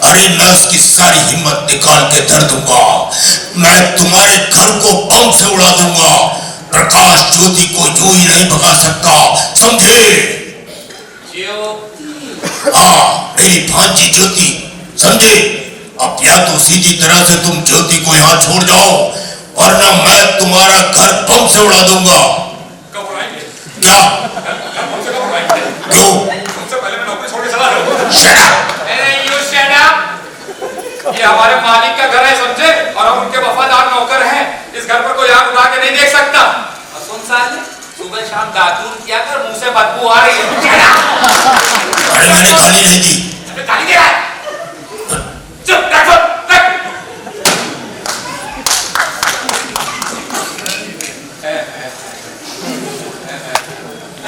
अरे मैं उसकी सारी हिम्मत निकाल के धर दूंगा। मैं तुम्हारे घर को बम से उड़ा दूंगा। प्रकाश ज्योति को यूं ही नहीं भगा सकता, समझे? हाँ, मेरी भांजी ज्योति, समझे? अब या तो सीधी तरह से तुम ज्योति को यहाँ छोड़ जाओ, वरना मैं तुम्हारा घर बम से उड़ा दूंगा। कब उड़ाएंगे? क्या? हमसे कब उड़ाएंगे? क्यों? तुमसे पहले मैं नौकरी छोड़ के चला जाऊंगा। Shut up! अरे you shut up! ये हमारे मालिक का घर है समझे, और हम उनके वफादार नौकर हैं। इस घर पर कोई आग उठा के नहीं देख सकता। और सुन साले, सुबह शाम दातून किया कर, मुंह से बदबू आ रही है। अरे मैंने गाली नहीं दी। गाली दे रहा है? चुप रखो, रख।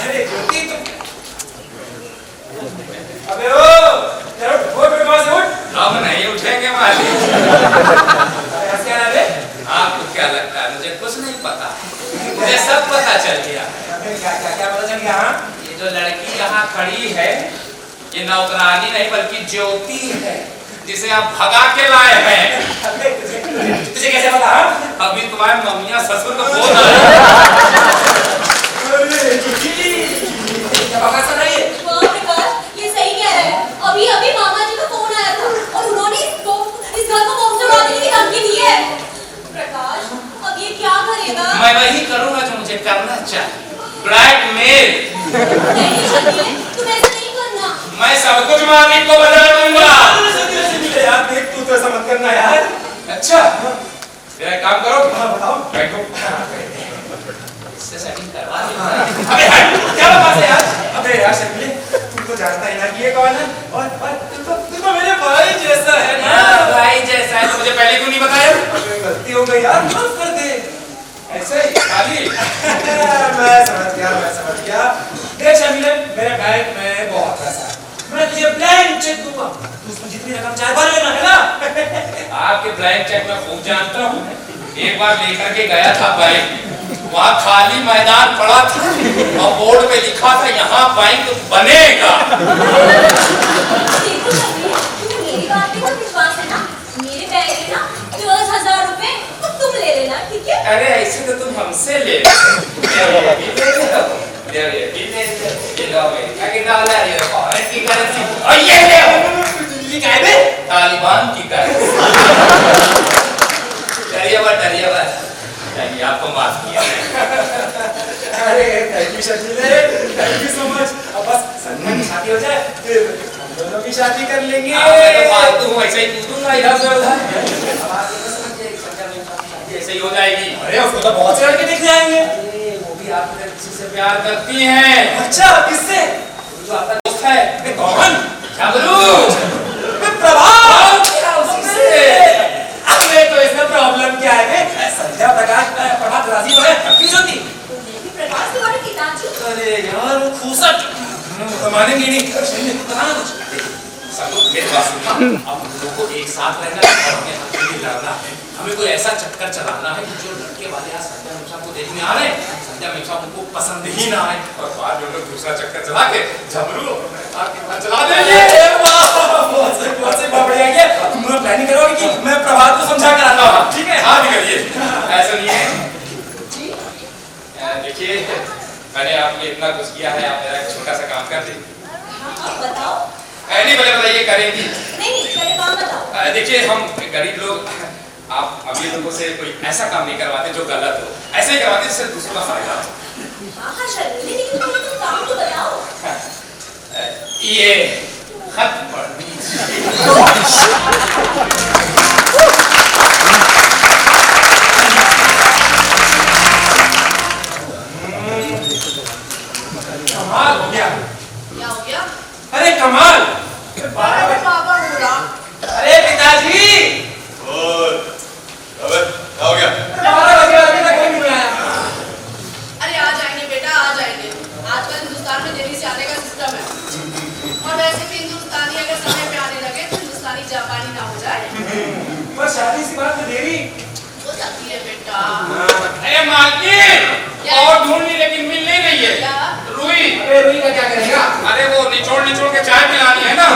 अरे ज्योति तुम, अबे ओ, चलो उठ वहां से उठ। हम नहीं उठेंगे मालिक। क्या रे? आपको क्या लगता है मुझे कुछ नहीं पता? मुझे सब पता चल गया। क्या पता चल गया? हाँ, ये जो लड़की यहाँ खड़ी है, ये नौकरानी नहीं बल्कि ज्योति है, जिसे आप भगा के लाए हैं। तुझे कैसे पता? अभी तुम्हारे मम्मियाँ ससुर को फोन आया। ये सही कह रहे हैं। अभी अभी मामा जी का फोन आया था और उन्होंने इस घर को बम से उड़ाने की धमकी दी है। प्रकाश, अब ये क्या करेगा? मैं वही करूँगा जो मुझे करना चाहिए, ब्लैकमेल। नहीं शर्मिले, तुम ऐसा नहीं करना। मैं सब कुछ मालिक को बता दूंगा। यार देख, तू तो ऐसा मत करना यार। अच्छा, तेरा काम करो। बताओ। बैठो। इससे सेटिंग करवा दूंगा। अबे हट, क्या बात है यार? अबे यार शर्मिले, तू तो जानता ही ना कि ये कौन है, और तू तो मेरे भाई जैसा है ना। भाई जैसा है तो मुझे पहले क्यों नहीं बताया? गलती हो गई यार, माफ कर दे। ऐसे ही खाली। मैं समझ गया। देख शर्मिले, मेरे बैंक में बहुत पैसा है, मैं तुझे ब्लैंक चेक दूंगा, तू उसमें जितनी रकम चाहे भर लेना, है ना? आपके ब्लैंक चेक मैं खूब जानता हूँ। एक बार लेकर के गया था बैंक, वहाँ खाली मैदान पड़ा था और बोर्ड पे लिखा था यहाँ बैंक बनेगा। देखो शर्मिले, तुम्हें मेरी बात पे तो विश्वास है ना? मेरे बैग में ना 10,000 रुपए तो तुम ले लेना, ठीक है? अरे ऐसे तो तुम हमसे ले तालिबान की करेंसी, आपको माफ किया। अरे thank you Sharmile, thank you so much. अब बस संध्या की शादी हो जाए फिर हम दोनों की शादी कर लेंगे। मैं तो फालतू हूँ, ऐसे ही कूदूंगा इधर से उधर, ऐसे ही हो जाएगी। अरे उसको तो बहुत से लड़के दिख जाएंगे। वो भी आपके किसी से प्यार करती हैं। अच्छा, किससे? जो आपका दोस्त है। कौन? प्रभाव। अरे तो इसमें प्रॉब्लम क्या है? संध्या प्रकाश प्रभात राजी हो है, कंफ्यूज होती। प्रकाश तुम्हारे पिताजी? अरे यार वो खूसट मानेंगे नहीं। बताना कुछ। सब लोग मेरे पास सुनिए, अब हम लोगों को एक साथ रहना है और अपने हक के लिए लड़ना है। हमें कोई ऐसा चक्कर चलाना है कि जो लड़के वाले यहाँ संध्या मिश्रा को देखने आ रहे हैं, संध्या मिश्रा उनको पसंद ही ना आए, और बाद में लोग दूसरा चक्कर चला के झबरू चला देंगे। बहुत से बढ़िया गया। तुम लोग प्लानिंग करोगे कि मैं प्रभात को समझा कर आता हूँ, ठीक है? हाँ निकलिए। ऐसा नहीं है। देखिए, मैंने आपको इतना कुछ किया है, आप मेरा एक छोटा सा काम कर दीजिए। हाँ, बताओ। नहीं पहले बताइए, करेंगी? नहीं, पहले काम बताओ। देखिए, हम गरीब लोग, आप अमीर लोगों से कोई ऐसा काम नहीं करवाते जो गलत हो, ऐसे ही करवाते जिससे दूसरों का फायदा हो। हाँ शर्मिले, लेकिन पहले तुम काम तो बताओ। ये खत पढ़ दीजिए। कमाल हो गया। क्या हो गया? अरे कमाल। पापा बोला। अरे पिताजी, अबे क्या हो गया? 12 बजे अभी तक कोई नहीं आया। अरे आ जाएंगे बेटा, आ जाएंगे। आजकल हिंदुस्तान में देरी से आने का सिस्टम है, और वैसे भी हिंदुस्तानी अगर समय पे आने लगे तो हिंदुस्तानी जापानी ना हो जाए। पर शादी सी बात में देरी हो सकती है बेटा। अरे मालकिन, और ढूंढनी लेकिन मिल नहीं रही है। क्या? रुई। अरे रुई का क्या करेगा? अरे वो निचोड़ के चाय पिलानी है ना।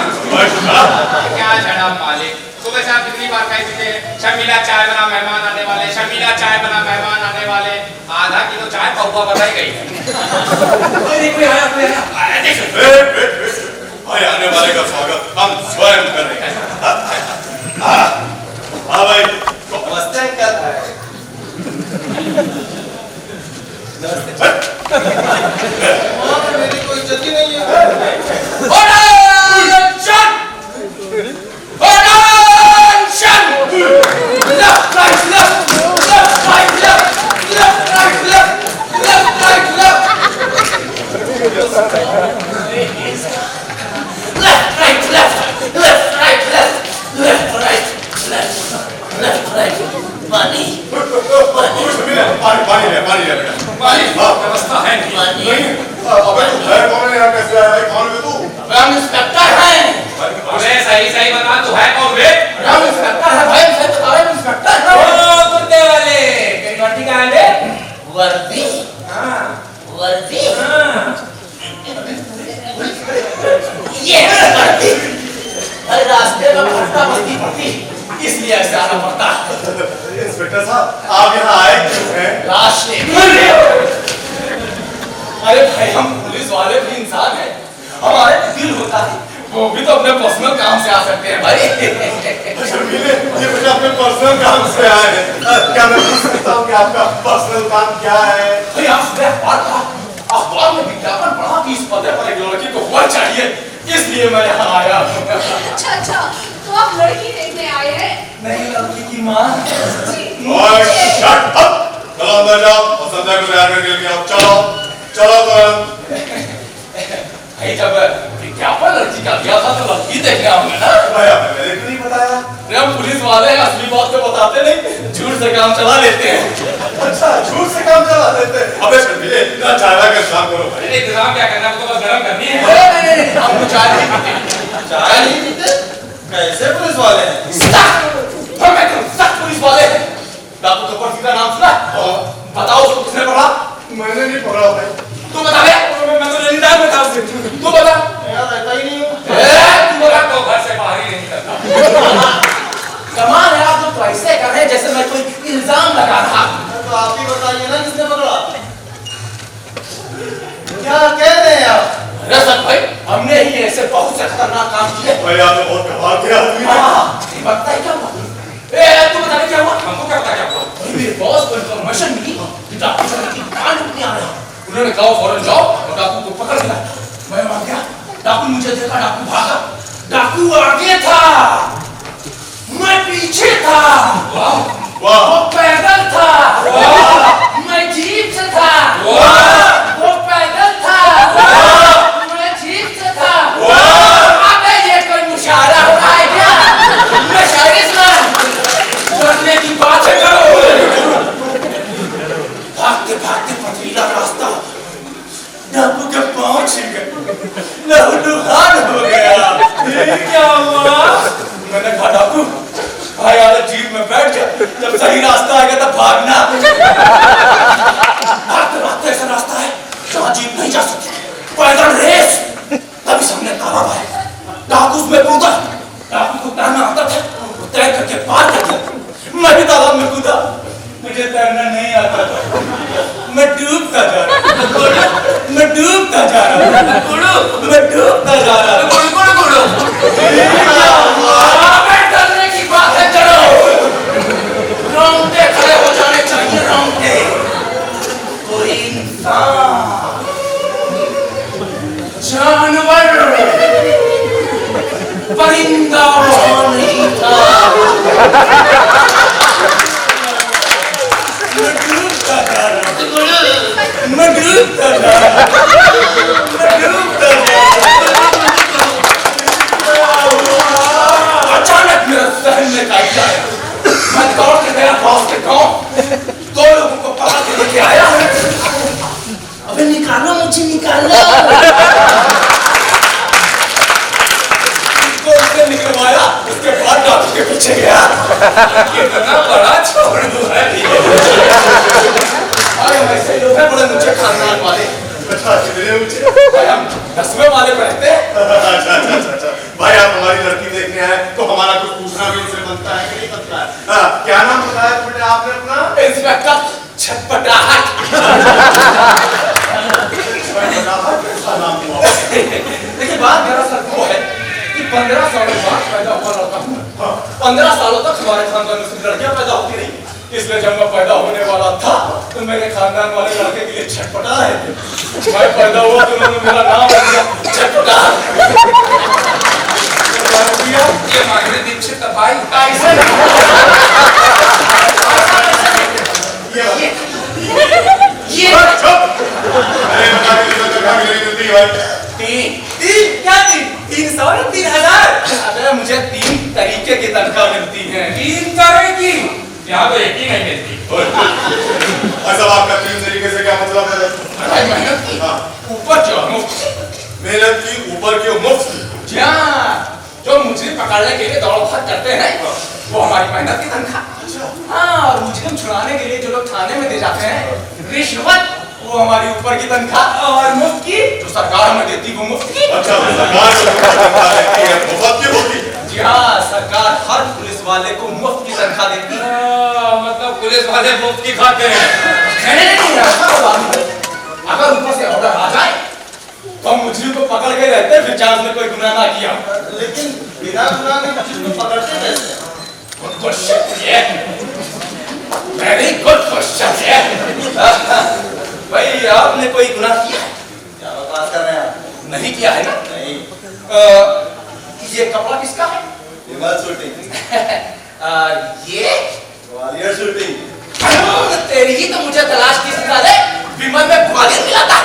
क्या झड़ा मालिक, सुबह से आप कितनी बार कह चुके हैं, शर्मिला चाय बना मेहमान आने वाले, शर्मिला चाय बना मेहमान आने वाले। आधा किलो चाय पौवा बताई गई है। कोई आया, कोई आया। भाई आने वाले का स्वागत हम स्वयं कर रहे हैं। हाँ भाई, नमस्ते अंकल। मेरी कोई इज्जत ही नहीं है। Attention! व्यवस्था है नहीं। अबे तू है कौन है? यहाँ कैसे आया भाई? कौन है तू? हम इंस्पेक्टर हैं। अबे सही बता, तू है कौन बे? हम इंस्पेक्टर हैं भाई, सही बता रहे हैं, इंस्पेक्टर हैं। ओ कुत्ते वाले, तेरी वर्दी कहाँ है बे? वर्दी हाँ वर्दी हाँ। ये है वर्दी। अरे रास्ते में घटना बस्ती पड़ती, इसलिए ऐसे आना पड़ता है। इंस्पेक्टर साहब, आप यहाँ आए क्यों हैं? लाश लेने। अरे भाई हम पुलिस वाले भी इंसान हैं, हमारे भी दिल होता है, वो भी तो अपने पर्सनल काम से आ सकते हैं भाई। शर्मीले, ये बेटा अपने पर्सनल काम से आए हैं। क्या मैं पूछ सकता हूँ कि आपका पर्सनल काम क्या है? भाई आप सुबह अखबार में विज्ञापन पढ़ा कि इस पते पर एक लड़की को वर चाहिए, इसलिए मैं यहाँ आया। अच्छा, तो आप लड़की देखने आए हैं? नहीं, लड़की की माँ। ओए, shut up! चलो अंदर जाओ और संध्या को तैयार करके लेके आओ। चलो तुरंत। भाई जब विज्ञापन लड़की का दिया था तो लड़की देखने आऊंगा ना। भाई आपने मेरे को नहीं बताया? अरे हम पुलिस वाले हैं, असली बात तो बताते नहीं, झूठ से काम चला लेते हैं। अच्छा, झूठ से काम चला देते हैं। अबे शर्मीले, इतना चाय का काम करो भाई। अरे इंतजाम क्या करना है, आपको बस गरम करनी है। नहीं, हम तो चाय नहीं पीते। चाय नहीं पीते? कैसे पुलिस वाले हैं? हम एकदम सख्त पुलिस वाले हैं। डाकू कपूर का नाम सुना? बताओ उसको किसने पढ़ा? मैंने नहीं पढ़ा भाई। तू बता बे। मैं तो रंजीदार बता उसे। तू बता। यार रहता ही नहीं हूँ। तू बोला तो घर से बाहर ही नहीं निकलता। कमाल है, आप तो ऐसे कर रहे हैं जैसे मैं कोई इल्जाम लगा रहा। तो आप ही बताइए ना किसने पकड़ा? क्या कह रहे हैं आप? अरे सर भाई, हमने ही ऐसे बहुत से खतरनाक काम किए। भाई आपने बहुत कमाल किया आदमी है। ये बताता है क्या हुआ? तू बता क्या हुआ? हमको क्या पता क्या हुआ? मेरे बॉस को इन्फॉर्मेशन मिली कि डाकू चोरी की कांड लुटने आ रहा है। उन्होंने कहा फौरन जाओ और डाकू को पकड़ लिया। मैं वहां गया, डाकू मुझे देखा, डाकू भागा। डाकू आगे था, मैं पीछे था। वाह वो पैदल था, मैं जीप से था। वो पैदल था, मैं जीप से था। अबे ये कोई मुशायरा हो रहा है क्या? मैं शायरी सुना, करने की बातें करो। भागते भागते पथरीला रास्ता, डाकू के पाँव छिल गए, लहूलुहान हो गया। ये क्या हुआ? मैंने कहा डाकू भाई यार जीप में बैठ जा, जब सही रास्ता आएगा तब भागना। भागते भागते ऐसा रास्ता है जहाँ जीप नहीं जा सकती, पैदल रेस। तभी सामने तालाब है, डाकू उसमें कूदा। डाकू को तैरना आता था, वो तैर करके पार कर गया। मैं भी तालाब में कूदा, मुझे तैरना नहीं आता था, मैं डूबता जा रहा, मैं डूबता जा रहा, मैं डूबता जा रहा। डरने की बातें करो, रोंगटे खड़े हो जाने चाहिए, रोंगटे। कोई इंसान, जानवर, परिंदा नहीं था। मैं डूबता जा रहा, मैं डूबता जा रहा, मैं डूबता जा रहा। अचानक मेरा सहन में काट आया, मैं दौड़ के गया बॉस के गांव, 2 लोगों को पकड़ के लेके आया। अबे निकालो मुझे, निकालो। उसने निकलवाया, उसके बाद डाकू के पीछे गया। कितना बड़ा छोड़ू है ये। अरे वैसे लोग हैं बड़े ऊंचे खानदान वाले। अच्छा, कितने ऊंचे? भाई हम 10वें वाले पे रहते हैं। अच्छा। भाई आप हमारी लड़की देखने आए तो हमारा कुछ पूछना भी उनसे बनता है कि नहीं बनता है? क्या नाम बताया बेटे आपने अपना? इंस्पेक्टर छटपटाहट। कैसा नाम हुआ? देखिए बात दरअसल वो है कि 15 सालों बाद पैदा हुआ लड़का हूँ। 15 सालों तक हमारे खानदान में सिर्फ लड़कियां पैदा होती रही, इसलिए जब मैं पैदा होने वाला था तो मेरे खानदान वाले लड़के के लिए छटपटा रहे थे। मैं पैदा हुआ तो उन्होंने मेरा नाम रख दिया छटपटाहट। ये माधुरी दीक्षित का भाई ऐसे ये अरे बता दीजिए तो नहीं मिलती भाई। तीन क्या 300 या 3000? अबे मुझे 3 तरीके की तनख्वाह मिलती है। 3 तरह की, यहाँ तो एक ही नहीं मिलती। अच्छा, आपका 3 तरीके से क्या मतलब मेहनत? भाई मेहनत की हाँ। ऊपर जो मुफ्त मेहनत की ऊपर की मुफ्त की। जी हाँ, जो मुझे पकड़ने के लिए दौड़ भाग करते हैं वो हमारी मेहनत की तनख्वाह। हाँ, और मुझे छुड़ाने के लिए जो लोग थाने में दे जाते हैं रिश्वत, वो हमारी ऊपर की तनख्वाह। और मुफ्त की जो सरकार हमें देती वो मुफ्त की। अच्छा, सरकार जो तनख्वाह देती है मुफ्त की होती है? जी हाँ, सरकार हर पुलिस वाले को मुफ्त की तनख्वाह देती है। मतलब पुलिस वाले मुफ्त की खाते हैं। नहीं, अगर ऊपर से ऑर्डर आ जाए तो हम मुझे को पकड़ के रहते फिर चांस में कोई गुनाह ना किया। लेकिन बिना गुनाह के मुझे को पकड़ते कैसे? गुड क्वेश्चन है, वेरी गुड क्वेश्चन है। भाई आपने कोई गुनाह किया है? क्या बात कर रहे हैं आप? नहीं किया है ना? नहीं। ये कपड़ा किसका है? विमल शूटिंग। ये ग्वालियर शूटिंग। तेरी ही तो मुझे तलाश की सिखा दे। विमल में ग्वालियर मिलाता।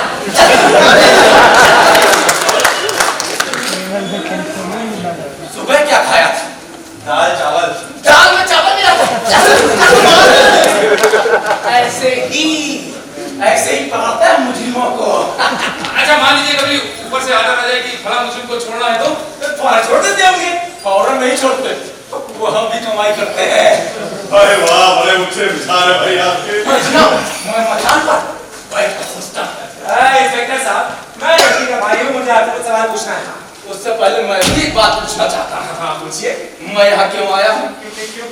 सुबह क्या खाया था? दाल चावल। दाल में चावल मिलाता। ऐसे ही पकड़ता है मुजरिमों को। अच्छा मान लीजिए कभी ऊपर से ऑर्डर आ जाए कि फला मुस्लिम को छोड़ना है तो फौरन छोड़ देते होंगे। फौरन नहीं छोड़ते, वो हम भी कमाई करते हैं। अरे वाह, बड़े ऊंचे विचार है भाई आपके। मैं मकान पर बैठ कर सोचता। इंस्पेक्टर साहब, मैं लड़की का भाई हूँ, मुझे आपसे कुछ सवाल पूछना है। उससे पहले मैं भी एक बात पूछना चाहता हूँ। हाँ पूछिए। मैं यहाँ क्यों आया हूँ?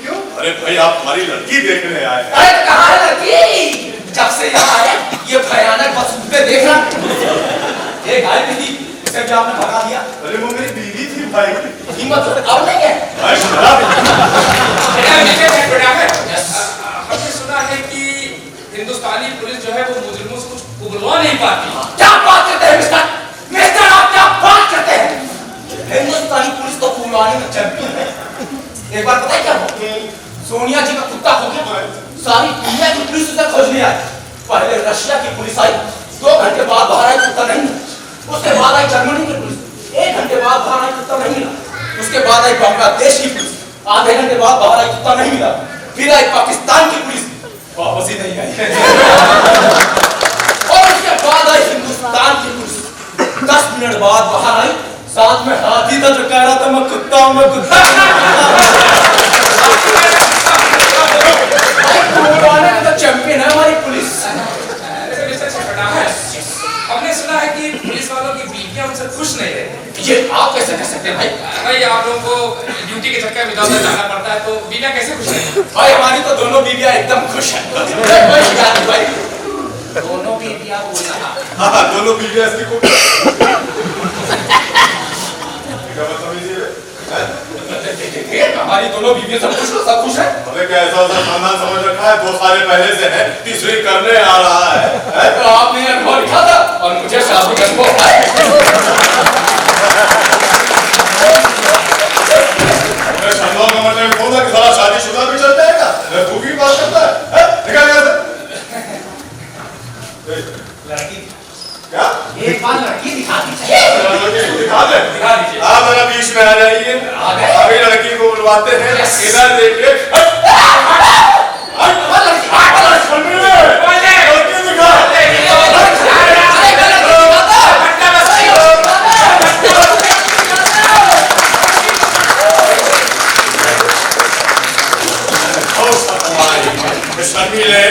क्यों? अरे भाई आप हमारी लड़की देखने आए हैं। अरे कहाँ है लड़की? जब से यहाँ आया ये भयानक बसूते देखना। एक आई थी, उसे भी आपने भगा दिया। अरे वो मेरी बीवी थी भाई। हिम्मत अब नहीं है। भाई शराब। हमने सुना है कि हिंदुस्तानी पुलिस जो है वो मुजरिमों से कुछ उगलवा नहीं पाती। क्या बात करते हैं मिस्टर? मिस्टर आप क्या बात करते हैं? हिंदुस्तानी पुलिस तो फुलवाने में चैंपियन है। एक बार पता है क्या हुआ? सोनिया जी का कुत्ता हो गया, सारी दुनिया की पुलिस उसे खोजने आई। पहले रशिया की पुलिस आई, 2 घंटे बाद बाहर आई, कुत्ता नहीं मिला। उसके बाद आई जर्मनी की पुलिस, 1 घंटे बाद बाहर आई, कुत्ता नहीं मिला। उसके बाद आई बांग्लादेश की पुलिस, आधे घंटे बाद बाहर आई, कुत्ता नहीं मिला। फिर आई पाकिस्तान की पुलिस, वापस ही नहीं आई। और उसके बाद आई हिंदुस्तान की पुलिस, 10 मिनट बाद बाहर आई, साथ में हाथी था जो कह रहा था मैं कुत्ता हूं, मैं कुत्ता हूं। तो चैंपियन है हमारी पुलिस। हमने सुना है कि पुलिस वालों की बीवियां उनसे खुश नहीं रहती। ये आप कैसे कह सकते हैं भाई? भाई आप लोगों को ड्यूटी के चक्कर में इधर जाना पड़ता है तो बीवियां कैसे खुश रहेंगी? भाई हमारी तो दोनों बीवियां एकदम खुश हैं। कोई शिकायत नहीं भाई। दोनों बीवियां बोला। हाँ, दोनों बीवियां इसकी को। क्या बदतमीजी है? हमारी दोनों बीवियां सब खुश है। हमें क्या ऐसा खानदान समझ रखा है? 2 साल पहले से है, तीसरी करने आ रहा है। तो आपने अनुभव लिखा था और मुझे शादी का अनुभव है। शर्मा का मतलब बोला कि सारा शादीशुदा भी चल जाएगा। तू की बात करता है? निकल यहाँ से। लड़की क्या? एक बार लड़की दिखा दीजिए। दिखा दे। दिखा दीजिए। आप जरा बीच में आ जाइए। आ गए? अभी लड़की को बुलवाते हैं। इधर देखिए। शर्मीले,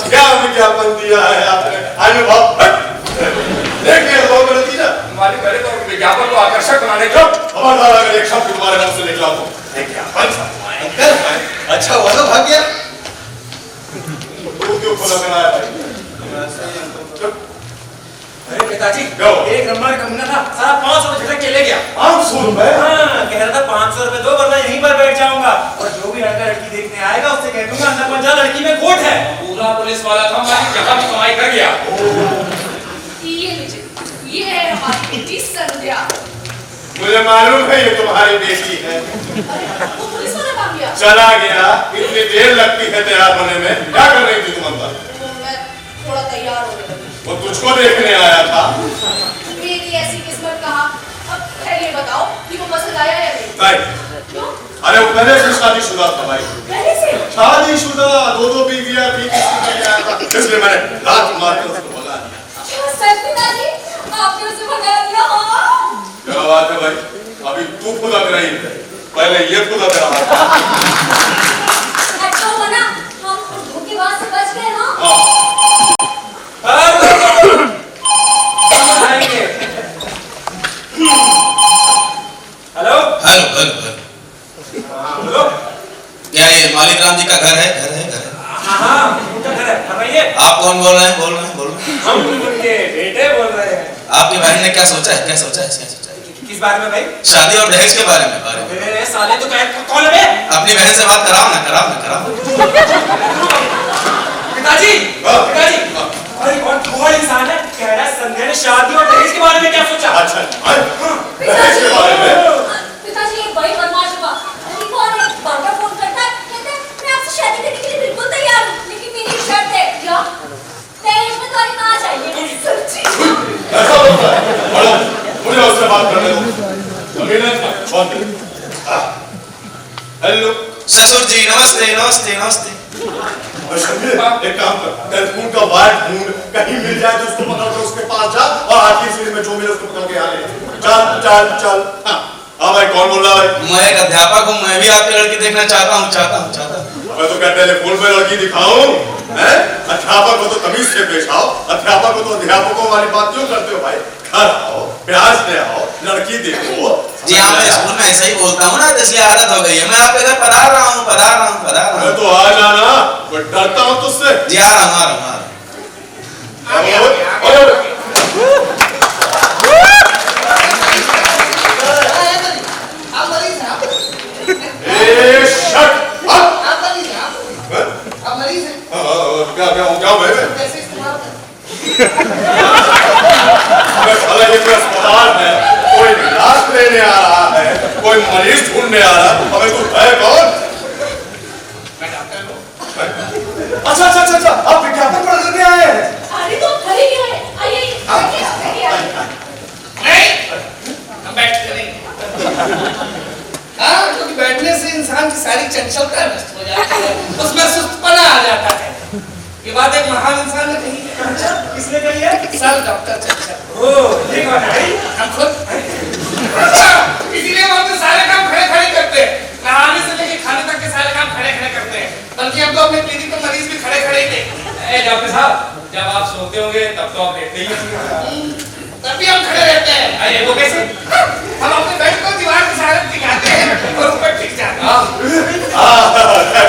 क्या विज्ञापन दिया है आपने? अनुभव देखिए नतीजा। हमारे पहले तो विज्ञापन को आकर्षक बनाने का खबरदार अगर एक शब्द तुम्हारे मुंह से निकला तो अच्छा हुआ ना भाग गया। क्यों खोला बनाया भाई? अरे पिताजी क्यों? एक नंबर का मुन्ना था, सारा 500 झटक के ले गया। 500 रुपए? हाँ, कह रहा था 500 रुपए दो वरना यहीं पर बैठ जाऊंगा और जो भी लड़का लड़की देखने आएगा उससे कह दूंगा अंदर मत जा, लड़की में खोट है। पूरा पुलिस वाला था, हमारी जगह भी कमाई कर गया। ये लीजिए, ये है हमारी बेटी संध्या। मुझे मालूम है ये तुम्हारी बेटी है। वो पुलिस वाला काम किया। चला गया, इतनी देर लगती है तैयार होने में। क्या कर रही थी तुम अंदर? मैं थोड़ा तैयार होने लगी। वो तुझको देखने आया था। मेरी ऐसी किस्मत कहाँ। अब पहले बताओ कि वो पसंद आया या नहीं? नहीं। क्यों? अरे वो पहले से शादीशुदा था भाई। पहले से? शादीशुदा 2 बीवियां थी, इसलिए मैंने लात मार के उसको भगा दिया। सच पिताजी, आपने उसे भगा दिया? हाँ। क्या बात है भाई, अभी तू खुदा कर रही है, पहले ये खुदा कर रहा अच्छा हुआ ना, हम धोखेबाज से बच गए ना। Hello hello hello hello, hello, क्या ये मालिक राम जी का घर है? घर है, घर है। हाँ उनका घर है, बताइए। आप कौन बोल रहे हैं? बोल रहे हैं, बोल रहे हैं। हम उनके बेटे बोल रहे हैं। आपकी बहन ने क्या सोचा है? क्या सोचा है? क्या सोचा है? किस बारे में भाई? शादी और दहेज के बारे में, बारे में। अरे साले तो कौन है? अपनी बहन से बात कराओ ना, कराओ ना, कराओ। पिताजी, पिताजी, अरे कौन कौन इंसान है? कह रहा है संध्या ने शादी और दहेज के बारे में क्या सोचा? अच्छा, दहेज के बारे में? पिताजी एक बड़ी बदमाश हुआ। अरे कौन है? बार-बार फोन करता है, कहता है मैं आपसे शादी करने के लिए बिल्कुल तैयार हूँ, लेकिन मेरी एक शर्त है। क्या? दहेज में तुम्हारी माँ चाहिए। सच्ची? ऐसा होता है? बड़ा, मुझे उससे बात करने दो। हेलो ससुर जी नमस्ते, नमस्ते, नमस्ते। एक काम कर, टेलीफोन का वायर ढूंढ, कहीं मिल जाए तो उसको पकड़ कर उसके पास जा और आखिरी सीढ़ी में जो मिले उसको पकड़ के आ ले। चल चल चल। हाँ भाई, कौन बोल रहा है? मैं एक अध्यापक हूँ, मैं भी आपकी लड़की देखना चाहता हूँ, चाहता हूँ, चाहता हूँ। मैं तो क्या टेलीफोन पे लड़की दिखाऊं? हैं? अध्यापक को तो तमीज से पेश आओ, अध्यापक को तो अध्यापकों वाली बात क्यों करते हो भाई? घर आओ, प्यार से आओ, लड़की देखो। जी हाँ, मैं स्कूल में ऐसा ही बोलता हूँ ना, इसलिए आदत हो गई है। मैं आपके घर पधार रहा हूँ, पधार रहा हूँ, पधार रहा हूँ। मैं तो आ जाना, मैं डरता हूँ तुझसे। जी आ रहा हूँ, आ रहा हूँ, आ रहा हूँ। क्या भाई? ये कोई अस्पताल है, कोई इलाज लेने आ रहा है, कोई मरीज ढूंढने आ रहा है, अबे तू है कौन? अच्छा अच्छा अच्छा, आप विज्ञापन पढ़ करके आए हैं? अरे तो खड़ी क्यों है? आइए, बैठिए। नहीं, हम बैठ के नहीं। हाँ, क्योंकि बैठने से इंसान की सारी चंचलता नष्ट हो जाती है, उसमें सुस्तपना आ जाता है। ये बात एक महान इंसान ने कही है। अच्छा, किसने कही है? सर डॉक्टर चंचल। ओह, ये कौन है? हम खुद। अच्छा, इसीलिए हम अपने सारे काम खड़े खड़े करते हैं। नहाने से लेके खाने तक के सारे काम खड़े खड़े करते हैं। बल्कि हम तो अपने क्लिनिक में मरीज भी खड़े खड़े ही थे। डॉक्टर साहब, जब आप सोते होंगे तब तो आप लेटते ही होंगे। तभी हम खड़े रहते हैं। अरे वो कैसे? हम अपने बेड को दीवार के सहारे टिकाते हैं और ऊपर टिक जाते हैं।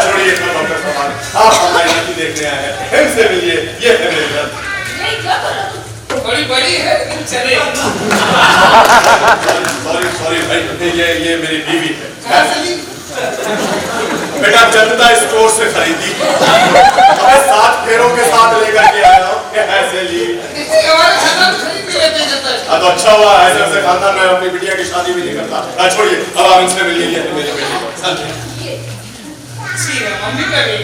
छोड़िए डॉक्टर साहब, आप हमारी लड़की देखने आए हैं, इनसे मिलिए, ये है मेरी लड़की। नहीं, क्या कर रहा तू? बड़ी बड़ी है, लेकिन चले। सॉरी सॉरी भाई, ये मेरी बीवी है। कहाँ से ली? बेटा जनता स्टोर से खरीदी, हमें 7 फेरों के साथ लेकर के आया हूँ। ऐसे ली हमारे खानदान खरीद भी लेते हैं। तो अच्छा हुआ, ऐसे खानदान में अपनी बिटिया की शादी भी नहीं करता। छोड़िए, अब आप इनसे मिलिए, ये मेरी बेटी। मम्मी का भी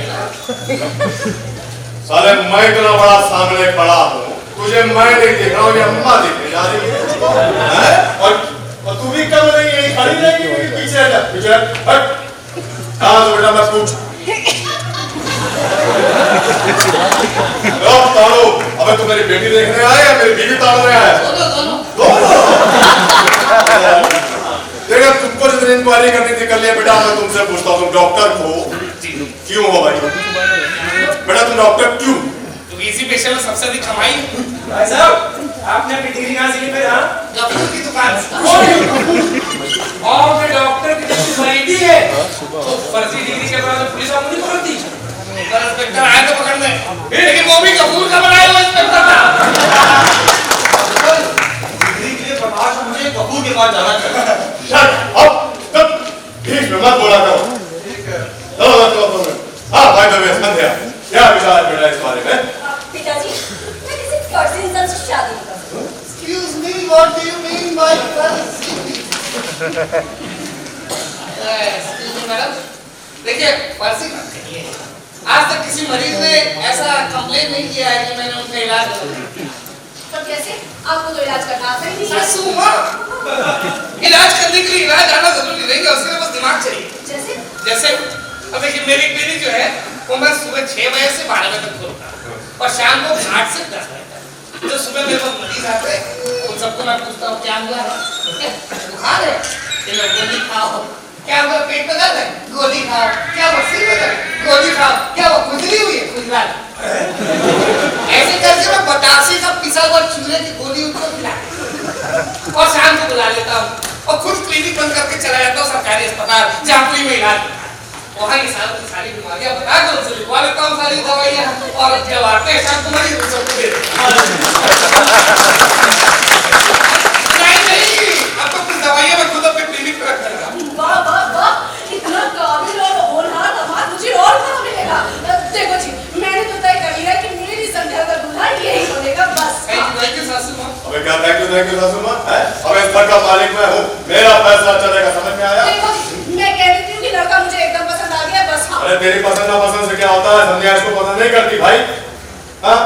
साले मैं इतना बड़ा सामने खड़ा हूँ, तुझे मैं नहीं देख रहा हूँ, ये अम्मा देखने जा रही है। और तू भी कम नहीं है, खड़ी रहेगी पीछे हट, पीछे हट। कहाँ तो बेटा मत पूछ। ताड़ो, अबे तू मेरी बेटी देखने आया या मेरी बीवी ताड़ने आया? देखा, तुमको जितनी इंक्वायरी करनी थी कर लिया बेटा। मैं तुमसे पूछता हूँ, तुम डॉक्टर हो? क्यों हो भाई? बेटा तुम डॉक्टर क्यों? तो इसी पेशे में सबसे अधिक कमाई है। भाई साहब, आपने अपनी डिग्री कहाँ से ली फिर? हाँ, डॉक्टर की दुकान से। और मैं डॉक्टर की डिग्री खरीदी है तो फर्जी डिग्री के बाद पुलिस आपको नहीं पकड़ती? इंस्पेक्टर आए तो पकड़ने, लेकिन वो भी कपूर का बनाया हुआ इंस्पेक्टर था। डिग्री के लिए प्रकाश मुझे कपूर के पास जाना चाहिए। शट अप, बीच में मत बोला करो। हाँ भाई, मैं संध्या, क्या विचार है बेटा इस बारे में? पिताजी, मैं किसी फर्जी इंसान से शादी नहीं कर सकती। Excuse me, what do you mean by fuzzy? Excuse me, madam. देखिए, फर्जी मत कहिए। आज तक किसी मरीज ने ऐसा कंप्लेन नहीं किया है कि मैंने उनका इलाज किया। तो कैसे? आपको तो इलाज करना आता ही नहीं है। सासू माँ, इलाज करने के लिए इलाज आना जरूरी नहीं है, उसके लिए बस दिमाग चाहिए। जैसे? जैसे अब देखिए मेरी क्लिनिक जो है वो मैं सुबह 6 बजे से 12 बजे तक खोलता हूँ और शाम को 8 से 10 बजे तक। जो सुबह मेरे पास मरीज आते हैं उन सबको मैं पूछता हूँ क्या हुआ है, बुखार है, चलो गोली खाओ, क्या हुआ पेट में दर्द है, गोली खाओ, क्या हुआ सिर में दर्द, गोली खाओ, क्या हुआ खुजली हुई है, खुजला। ऐसे करके मैं बतासे का पिसा हुआ चूल्हे की गोली उनको खिला और शाम को बुला लेता हूँ और खुद क्लिनिक बंद करके चला जाता हूँ सरकारी अस्पताल जहाँ कोई में इलाज होता है। वहाँ ये सारी बीमारियाँ बता कर उनसे लिखवा लेता हूँ सारी दवाइयाँ और जब आते हैं शाम को मरीज सबको दे देता नहीं अब तो कुछ दवाइयाँ मैं खुद अपने क्लिनिक पर रख लूँगा। वाह वाह वाह, इतना काबिल और होनहार दामाद मुझे और कहाँ मिलेगा। देखो जी, मैंने तो तय कर लिया कि मेरी संध्या का दूल्हा यही बनेगा बस। थैंक यू सासू माँ। अबे क्या थैंक यू सासू माँ? अबे इस घर का मालिक मैं हूँ, मेरा फैसला चलेगा, समझ में आया? देखो जी, मैं कह देती हूँ कि लड़का मुझे एकदम पसंद आ गया बस। हाँ अरे तेरी पसंद ना पसंद से क्या होता है? संध्या इसको पसंद नहीं करती भाई। हाँ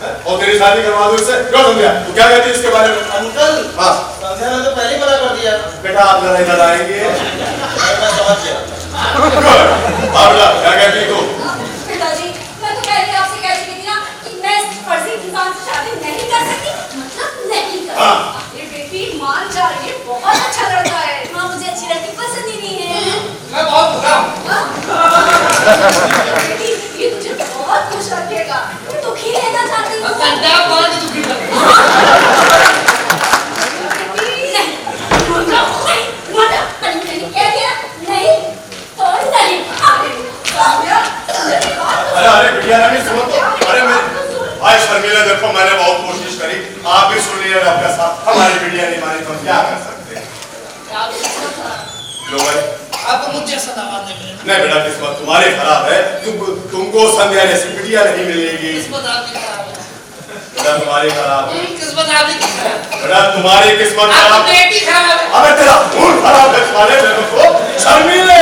और तेरी शादी करवा दूँ इससे, क्यों संध्या? तू क्या कहती है इसके बारे में? अंकल हाँ संध्या ने तो पहले ही मना कर दिया। बेटा आप लड़ाई लड़ाएंगे। मैं समझ गया। क्या कहती तू? पिताजी मैं तो पहले आपसे कह चुकी थी ना कि मैं इस फर्जी इंसान से शादी नहीं कर सकती, मतलब नहीं कर हाँ। सकती। ये बेटी मान जा, ये बहुत अच्छा लड़का है। माँ मुझे अच्छी लड़की पसंद ही नहीं है। मैं बहुत बुरा हूँ। बेटी ये तुझे बहुत खुश रखेगा, मैं दुखी रहना चाहती हूँ। संध्या बहुत दुखी कर अरे बिटिया रानी सुनो तो। अरे मैं भाई शर्मिला देखो मैंने बहुत कोशिश करी, आप भी सुन लीजिए डॉक्टर साहब, हमारी बिटिया नहीं मानी तो हम क्या कर सकते हैं? लो भाई आपको मुझे ऐसा दावा दे मिले। नहीं बेटा किस्मत तुम्हारी खराब है, तुमको संध्या जैसी बिटिया नहीं मिलेगी। किस्मत आपकी खराब है। बेटा तुम्हारी खराब है। किस्मत आपकी खराब है। बेटा तुम्हारी किस्मत खराब आपकी बेटी खराब है। अबे तेरा खून खराब है साले मेरे को शर्मिले।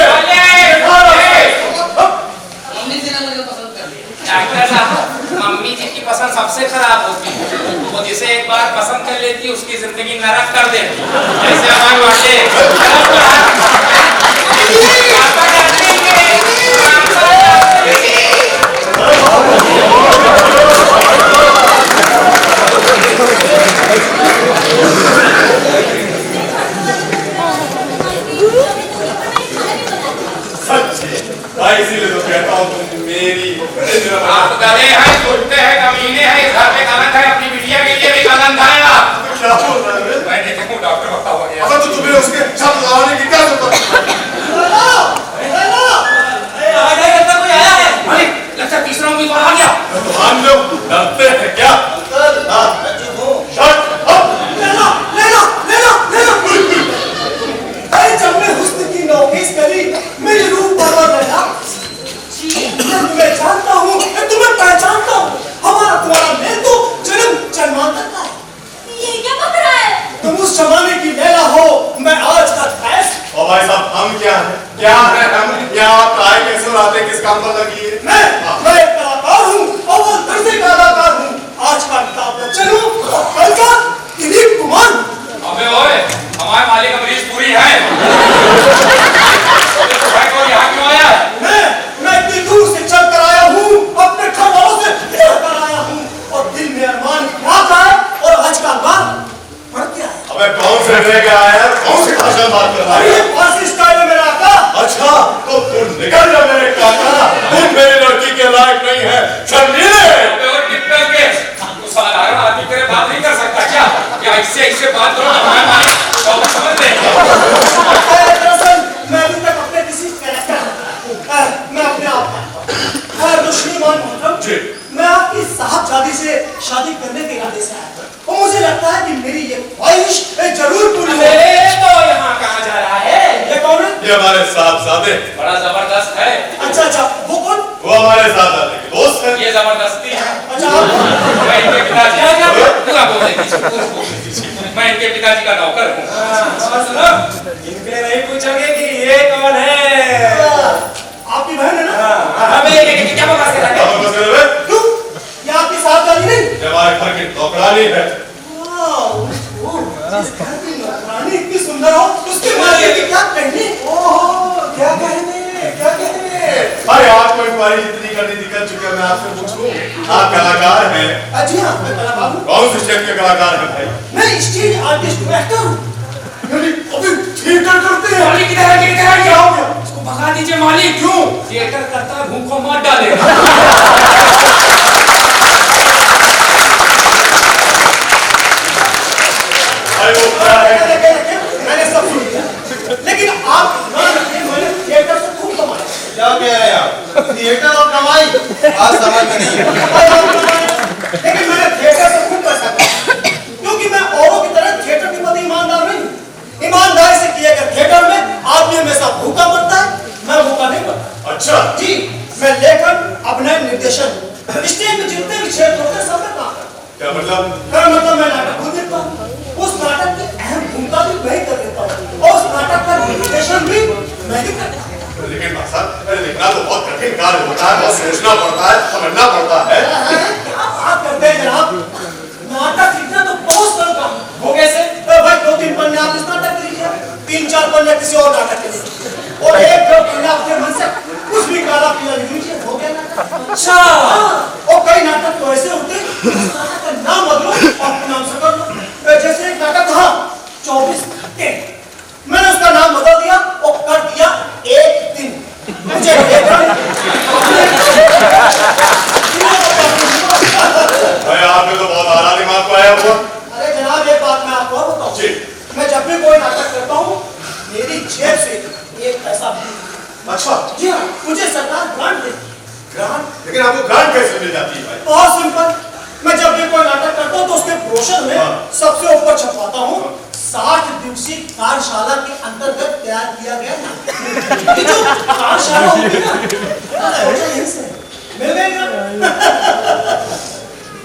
मम्मी जी ने मुझे पसंद कर लिया। डॉक्टर साहब मम्मी जी की पसंद सबसे खराब होती है, वो जिसे एक बार पसंद कर लेती है उसकी जिंदगी नरक कर देती है। जैसे हमारे भाई इसीलिए तो कहता हूँ तुम मेरी आप गधे हैं, कुत्ते हैं, कमीने हैं, इस घर पे गलत है, अपनी बिटिया के लिए भी गलत है आप। क्या बोल रहा है? मैं देखता हूँ डॉक्टर बता हुआ गया। अब तो तुम्हें उसके शब्द लगाने की क्या जरूरत है? लगता है तीसरा उम्मीदवार आ गया। तो हम लोग डरते हैं क्या? मैं चुप हूँ। Shut up. अरे जब मैं हुस्न की नौकेश करी मेरी रूह परवर रहा जी, मैं तुम्हें जानता हूँ, मैं तुम्हें पहचानता हूँ। हमारा तुम्हारा मेल तो जन्म जन्मांतर का है। ये क्या बक रहा है? तुम उस जमाने की लैला हो, मैं आज का भैंस। और भाई साहब हम क्या हैं? क्या है हम? यहाँ आप काय कैसे उड़ाते किस काम पर लगी है? मैं एक कलाकार हूँ और वो दर्जे का अदाकार हूँ। आज का अमिताभ बच्चन हूँ और कल का दिलीप कुमार। अबे ओए, हमारे मालिक अमरीश पुरी है। यहाँ क्यों आया है? मैं इतनी दूर से चल कर आया हूँ, अपने घर वालों से मिल कर आया हूँ और दिल में अरमान क्या था और आज का अरमान बढ़ गया है। अबे कौन से रह गया है? कौन सी भाषा में बात कर रहा अरे है? फांसी स्टाइल में मेरा आका। अच्छा तो तुम निकल जा मेरे काका, तुम मेरी लड़की के लायक नहीं है शर्मिले। अबे वो टिप्पल के तू साधारण आदमी तेरे बात नहीं कर सकता क्या? क्या ऐसे बात करो ना हमारे मालिक तो समझ ले। दरअसल मैं अभी तक अपने किसी कैरेक्टर मैं अपने आप दुश्मन जी। मैं आपकी साहबजादी से शादी करने के इरादे से आया और मुझे लगता है कि मेरी ये ख्वाहिश जरूर पूरी हो। तो यहाँ कहाँ जा रहा है? ये कौन है? ये हमारे साहबजादे। बड़ा जबरदस्त है। अच्छा वो कौन? वो हमारे साहबजादे के दोस्त हैं। ये जबरदस्ती है। अच्छा मैं इनके पिताजी पूरा बोलने दीजिए। मैं इनके पिताजी का नौकर हूँ। सुनो, इनके नहीं पूछोगे कि ये कौन है? आपकी बहन है ना? हमें क्या बकवास कर रहा है? अब बस कर बे। क्यों? ये आपकी साहबजादी नहीं? ये हमारे घर की नौकरानी है। जिस घर की नौकरानी इतनी सुंदर हो उसके मालिक की क्या कहने? ओहो क्या कहने? आप कलाकार हैं? जी हाँ, मैं कलाकार हूँ। कौन से क्षेत्र के कलाकार हैं भाई? मैं स्टेज आर्टिस्ट हूँ, एक्टर हूँ। यानी अभी थिएटर करते हैं? मालिक किधर है क्या हो गया? इसको भगा दीजिए मालिक। क्यों? थिएटर करता है, भूख को मार डालेगा। भाई वो क्या है? मैंने सब सुन लिया, लेकिन आप ना रखिए, मैंने थिएटर से खूब कमाया। क्या कह रहे हैं आप? थिएटर और कमाई आज समझ में नहीं है। लेकिन मैंने थिएटर से खूब पैसा कमाया, क्योंकि मैं औरों की तरह थिएटर के प्रति ईमानदार नहीं हूँ। ईमानदारी से किए गए थिएटर में आदमी हमेशा भूखा मरता है, मैं भूखा नहीं मरता। अच्छा जी, मैं लेखन, अभिनय, निर्देशन, स्टेज में जितने भी क्षेत्र होते हैं सब में काम करता हूँ। क्या मतलब? मतलब मैं नाटक खुद लिखता हूँ, उस नाटक की अहम भूमिका भी मैं ही कर देता हूँ, और उस नाटक का निर्देशन भी मैं ही करता हूँ। लेकिन भाई साहब, लिखना तो बहुत कठिन कार्य होता है, बहुत सोचना पड़ता है, समझना पड़ता है। क्या बात करते हैं जनाब? नाटक लिखना तो बहुत सरल काम है। वो कैसे? भाई 2-3 पन्ने आप इस नाटक के लिखिए, 3-4 पन्ने किसी और नाटक के लिखिए, और 1-2 पन्ने अपने मन से कुछ भी काला पीला लिख लीजिए, हो गया नाटक। अच्छा, और कई नाटक तो ऐसे होते हैं नाटक का नाम बदलो और नाम से कर लो। जैसे एक नाटक था 24 घंटे, मैंने उसका नाम बदल दिया और कर दिया 1 दिन। मुझे भाई आपने तो बहुत आला दिमाग पाया हुआ। अरे जनाब, एक बात मैं आपको बताऊं, जी। मैं जब भी कोई नाटक करता हूँ मेरी जेब से एक पैसा भी नहीं। अच्छा, जी हाँ, मुझे सरकार ग्रांट देती है। ग्रांट? लेकिन आपको ग्रांट कैसे मिल जाती है भाई? बहुत सिंपल, मैं जब भी कोई नाटक करता हूँ तो उसके ब्रोशर में सबसे ऊपर छपवाता हूँ 60 दिवसीय कार्यशाला के अंतर्गत तैयार किया गया नाटक। ये जो कार्यशाला होती है ना, यहीं से मिल गई ना।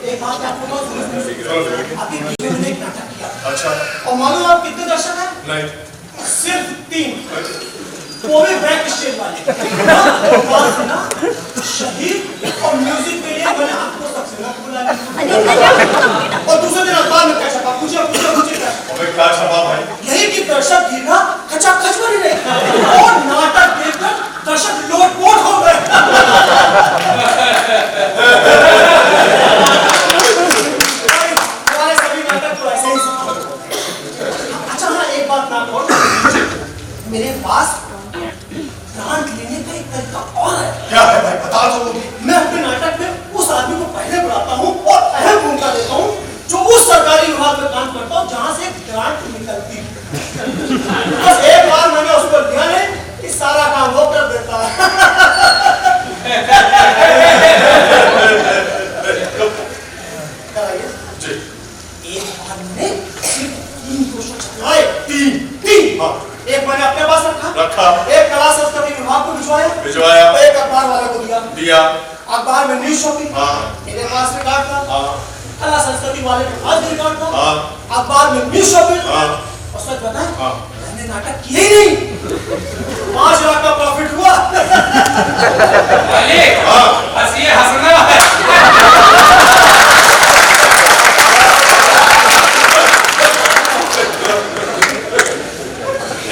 एक बात आपको बहुत अभी मैंने एक नाटक किया। अच्छा, और मालूम आप कितने दर्शक हैं? नहीं। सिर्फ 3, वो भी बैक स्टेज वाले। ना शहीद और म्यूजिक के लिए मैंने आपको सबसे ज्यादा बुलाया। और दूसरे दिन अखबार में क्या छपा? पूछे क्या छपा भाई? यही कि दर्शक गिरना खचाखच बनी रही, और नाटक देखकर दर्शक लोटपोट हो गए। हमारे सभी नाटक तो ऐसे ही। अच्छा हाँ, एक बात मैं आपको, मेरे पास ग्रांट लेने का एक तरीका और है। क्या है भाई, बता दो। मैं अपने नाटक में उस आदमी को पहले बुलाता हूँ और अहम भूमिका देता हूँ जो उस सरकारी विभाग में काम करता हूँ जहाँ से ग्रांट निकलती है। बस एक बार मैंने उसको लिया नहीं कि सारा काम वो कर देता है। जी। एक बार मैंने सिर्फ 3 दोषों छपवाए। 3 हाँ। एक मैंने अपने पास रखा, एक कला संस्कृति विभाग को भिजवाया, एक अखबार वाले को दिया। अखबार में न्यूज छपी, मेरे पास रिकॉर्ड था। कला संस्कृति वाले के पास भी रिकॉर्ड था। अखबार में न्यूज छपी। और सच बताएं, मैंने नाटक किया ही नहीं, 5 लाख का प्रॉफिट हुआ। हंसिए, हंसना है।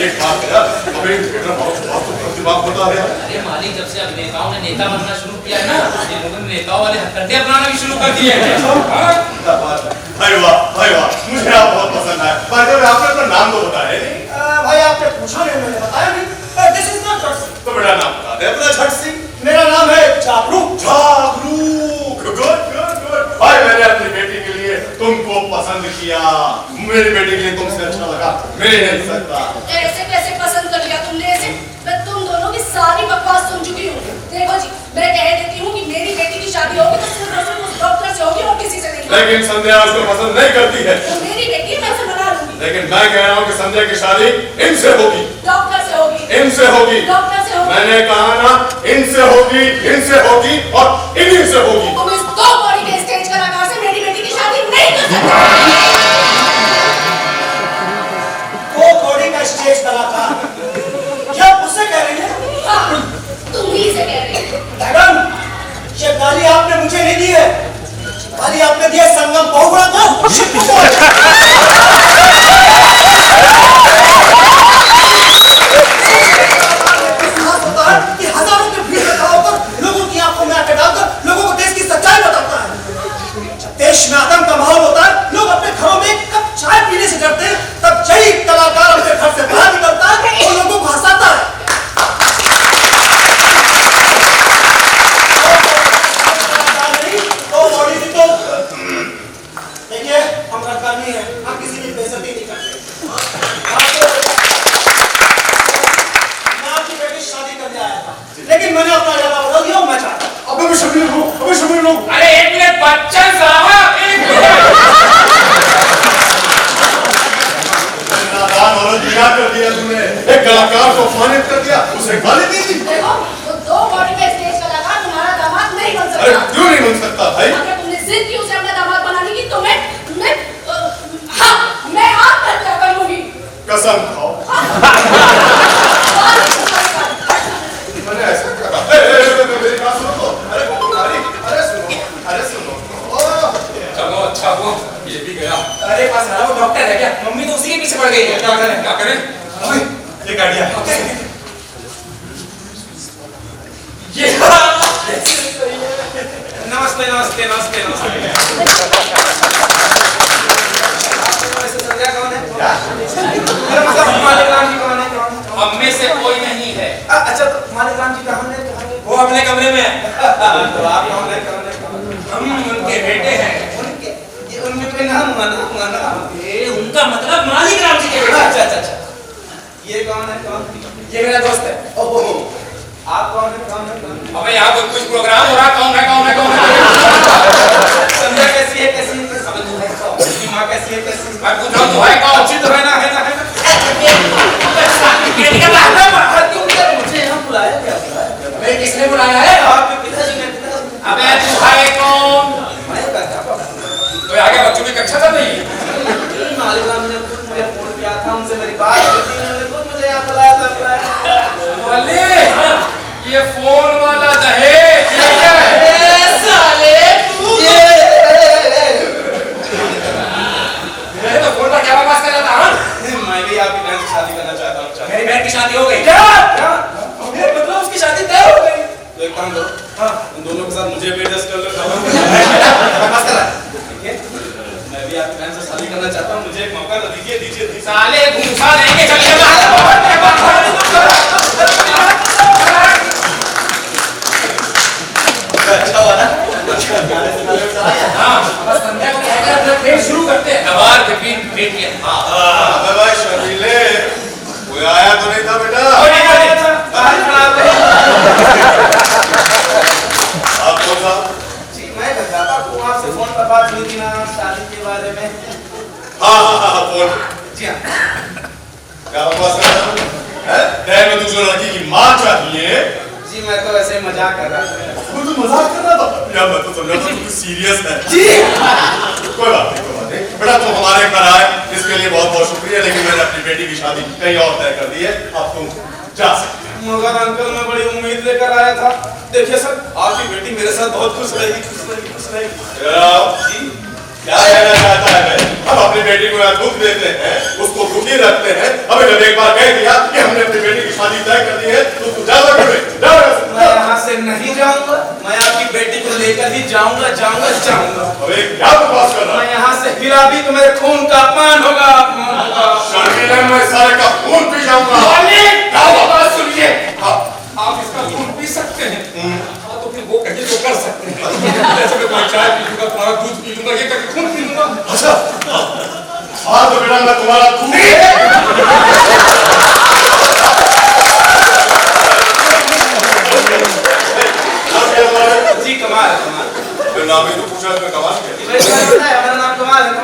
एक बात है, अबे थिएटर बहुत प्रतिभा होता है। अरे मालिक, जब से अभिनेताओं ने नेता बनना शुरू किया है ना, इन लोगों ने नेताओं वाले हथकंडे अपनाना भी शुरू कर दिए हैं। भाई वाह, मुझे आप बहुत पसंद आए। पर जब आपने अपना नाम तो बताया नहीं। भाई आपने पूछा नहीं, मैंने बताया नहीं। दिस इज नॉट झट सिंह। तो बेटा नाम बता दे अपना। झट सिंह? मेरा नाम है जागरूक। गुड। भाई मैंने अपनी बेटी के लिए तुमको पसंद किया, मेरी बेटी के लिए तुमसे अच्छा लगा, मेरे नहीं सकता। ऐसे कैसे पसंद कर लिया तुमने? ऐसे मैं तुम दोनों की सारी बकवास सुन चुकी हूँ। देखो जी, मैं कह देती हूँ कि मेरी बेटी की शादी होगी तो सिर्फ और सिर्फ उस डॉक्टर से होगी और किसी से नहीं। लेकिन संध्या उसको पसंद नहीं करती है। तो मेरी बेटी मैं उसे मना लूंगी। लेकिन मैं कह रहा हूँ कि संध्या की शादी इनसे होगी। डॉक्टर से होगी। इनसे होगी। डॉक्टर से होगी। मैंने कहा ना, इनसे होगी और इन्हीं से होगी। तुम इस 2 कौड़ी के स्टेज कलाकार से मेरी बेटी की शादी नहीं कर सकते। 2 कौड़ी का स्टेज कलाकार, क्या मुझसे कह रही है? हाँ, तुम ही से कह रही हो। मैडम, ये गाली आपने मुझे नहीं दी है, गाली आपने दी है संगम बहुगुणा को, शिव को। कि हजारों के भीड़ में खड़ा होकर लोगों की आंखों में आंखें डालकर लोगों को देश की सच्चाई देश में आतंक का माहौल होता है, लोग अपने घरों में एक कप चाय पीने से डरते हैं, तब जय कलाकार अपने घर से बाहर निकलता है और लोगों को हंसाता है। देखिए, हम राजकारणी हैं, हम किसी की बेइज्जती नहीं करते। मैं आपकी बेटी से शादी करने आया था, लेकिन मैंने अपना इरादा बदल दिया और मैं चाहता हूं। अबे शबीर लोग अरे एक मिनट बच्चन साहब, एक मिनट। नादान औरत क्या कर दिया तुमने? एक कलाकार को अपमानित कर दिया, उसे गाली दी थी। देखो, वो 2 बॉडी के स्टेज कलाकार तुम्हारा दामाद नहीं बन अरे सकता। क्यों नहीं बन सकता भाई? अगर तुमने जिद की उसे अपना दामाद बनाने की, तो मैं आत्महत्या कर लूंगी। कसम खाओ। मैंने ऐसा करा। मेरी बात सुनो तो। अरे सुनो। चलो अच्छा हुआ ये भी गया। अरे पास रहा वो डॉक्टर है क्या? मम्मी तो उसी के पीछे पड़ गई है। क्या करें क्या करें? ये गाड़ियाँ। ये नमस्ते नमस्ते नमस्ते नमस्ते। संध्या कौन है? मतलब मालिक राम जी कौन है? हम में से कोई नहीं है। अच्छा, तो मालिक राम जी कहाँ हैं? वो अपने कमरे में है। तो आप कौन है? हम उनके बेटे हैं। ये उनके नाम मना। ये उनका मतलब मालिक राम जी के बेटे। अच्छा। ये कौन है? ये मेरा दोस्त है। ओहो, आप कौन है? अबे यहाँ तो कुछ प्रोग्राम हो रहा, कौन है? संध्या कैसी है? अबे तू है कौन? उसकी माँ कैसी है? मैं पूछ रहा हूँ, तू है कौन? अच्छी तो है ना? मुझे यहाँ बुलाया क्या? अबे किसने बुलाया है? आपके पिताजी ने। अबे तू है कौन? मैं कहता हूँ। तो आगे बच्चों की कक्षा चल रही है। मालिक राम ने खुद मुझे फोन किया था, उनसे मेरी बात हुई थी, उन्होंने खुद मुझे यहाँ बुलाया था। ये फोन वाला दहेज ये क्या है? साले तू ये तो फोन पर क्या बकवास कर रहा था? मैं भी आपकी बहन से शादी करना चाहता हूँ। मेरी बहन की शादी हो गई। क्या? मतलब उसकी शादी तय हो गई? तो एक काम करो, उन दोनों के साथ मुझे भी एडजस्ट कर लो। मैं भी आपकी बहन से शादी करना चाहता हूँ, मुझे एक मौका दीजिए। साले घूसा देंगे चलिए। अच्छा हुआ ना? हाँ, बस संध्या को क्या है, अपना खेल शुरू करते हैं। नवार बिपिन भेट किया। अबे भाई शर्मीले, कोई आया तो नहीं था बेटा? आप कौन था? जी मैं बताता हूँ, आपसे फोन पर बात हुई थी ना शादी के बारे में। हाँ फोन। जी हाँ। क्या बकवास कर रहा है? मैं तुझे लड़की की माँ चाहिए। जी मैं तो वैसे मजाक कर रहा था। तू मजाक कर रहा था? यार मैं तो समझा था तू सीरियस है। जी कोई बात नहीं। बेटा तुम हमारे घर आए इसके लिए बहुत बहुत शुक्रिया, लेकिन मैंने अपनी बेटी की शादी कहीं और तय कर दी है, अब तुम जा सकते हो। मगर अंकल मैं बड़ी उम्मीद लेकर आया था। देखिए सर, आपकी बेटी मेरे साथ बहुत खुश रहेगी। जी क्या कहना चाहता है? हम अपनी बेटी को यहाँ दुख देते हैं, उसको दुखी रखते हैं। हमें जब एक बार कह दिया कि हमने अपनी बेटी की शादी तय कर दी है, तो तू जा सकते हो। मैं यहाँ से नहीं जाऊंगा, मैं आपकी बेटी को लेकर ही जाऊंगा। अबे क्या बकवास कर रहा मैं है? यहाँ से फिरा भी तो मेरे खून का अपमान होगा। शर्मिला, मैं सारे का खून पी जाऊंगा। बात सुनिए, आप इसका खून पी सकते हैं, तो फिर वो कहीं तो कर सकते हैं। जैसे मैं तुम्हारी चाय पी लूंगा, तुम्हारा दूध पी लूंगा, ये करके खून पी लूंगा। अच्छा हाँ तो बेटा मैं तुम्हारा खून जी कमाल। नाम ही तो पूछा, मैं कमाल क्या? मेरा नाम कमाल है। मैं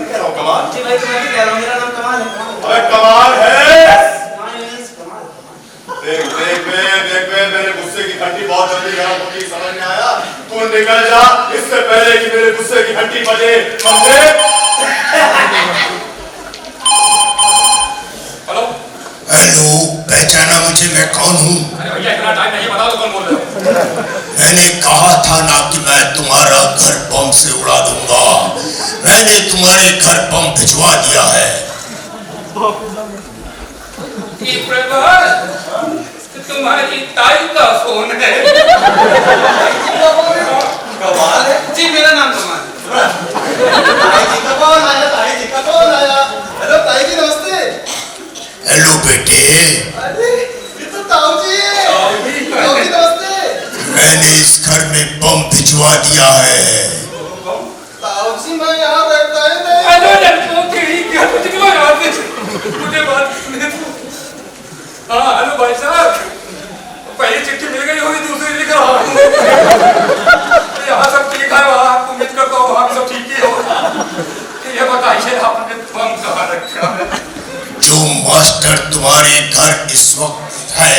कह रहा हूँ कमाल। जी भाई मैं भी कह रहा हूँ, मेरा नाम कमाल है। अबे कमाल है। कमाल। देख मेरे गुस्से की घंटी बहुत जल्दी गर्म होगी, समझ में आया? तू निकल जा इससे पहले कि मेरे गुस्से की घंटी बजे, समझे? हेलो, पहचाना मुझे? मैं कौन हूँ? अरे भैया इतना टाइम नहीं, बताओ तो कौन बोल रहे हो? मैंने कहा था ना कि मैं तुम्हारा घर बम से उड़ा दूंगा। मैंने तुम्हारे घर बम भिजवा दिया है। तुम्हारी ताई का फोन है। कमाल है। जी मेरा नाम कमाल है। दिया है। ताऊजी मैं यहाँ रहता ही नहीं। अरे लड़कों के ही क्या कुछ क्यों याद है? मुझे बात सुनने दो। हाँ हेलो भाई साहब, पहली चिट्ठी मिल गई होगी, दूसरी लिख रहा हूँ। यहाँ सब ठीक है, वहाँ उम्मीद करता हूँ वहाँ सब ठीक ही हो। ये बताइए आपने बम कहाँ रखा है? जो मास्टर तुम्हारे घर इस वक्त है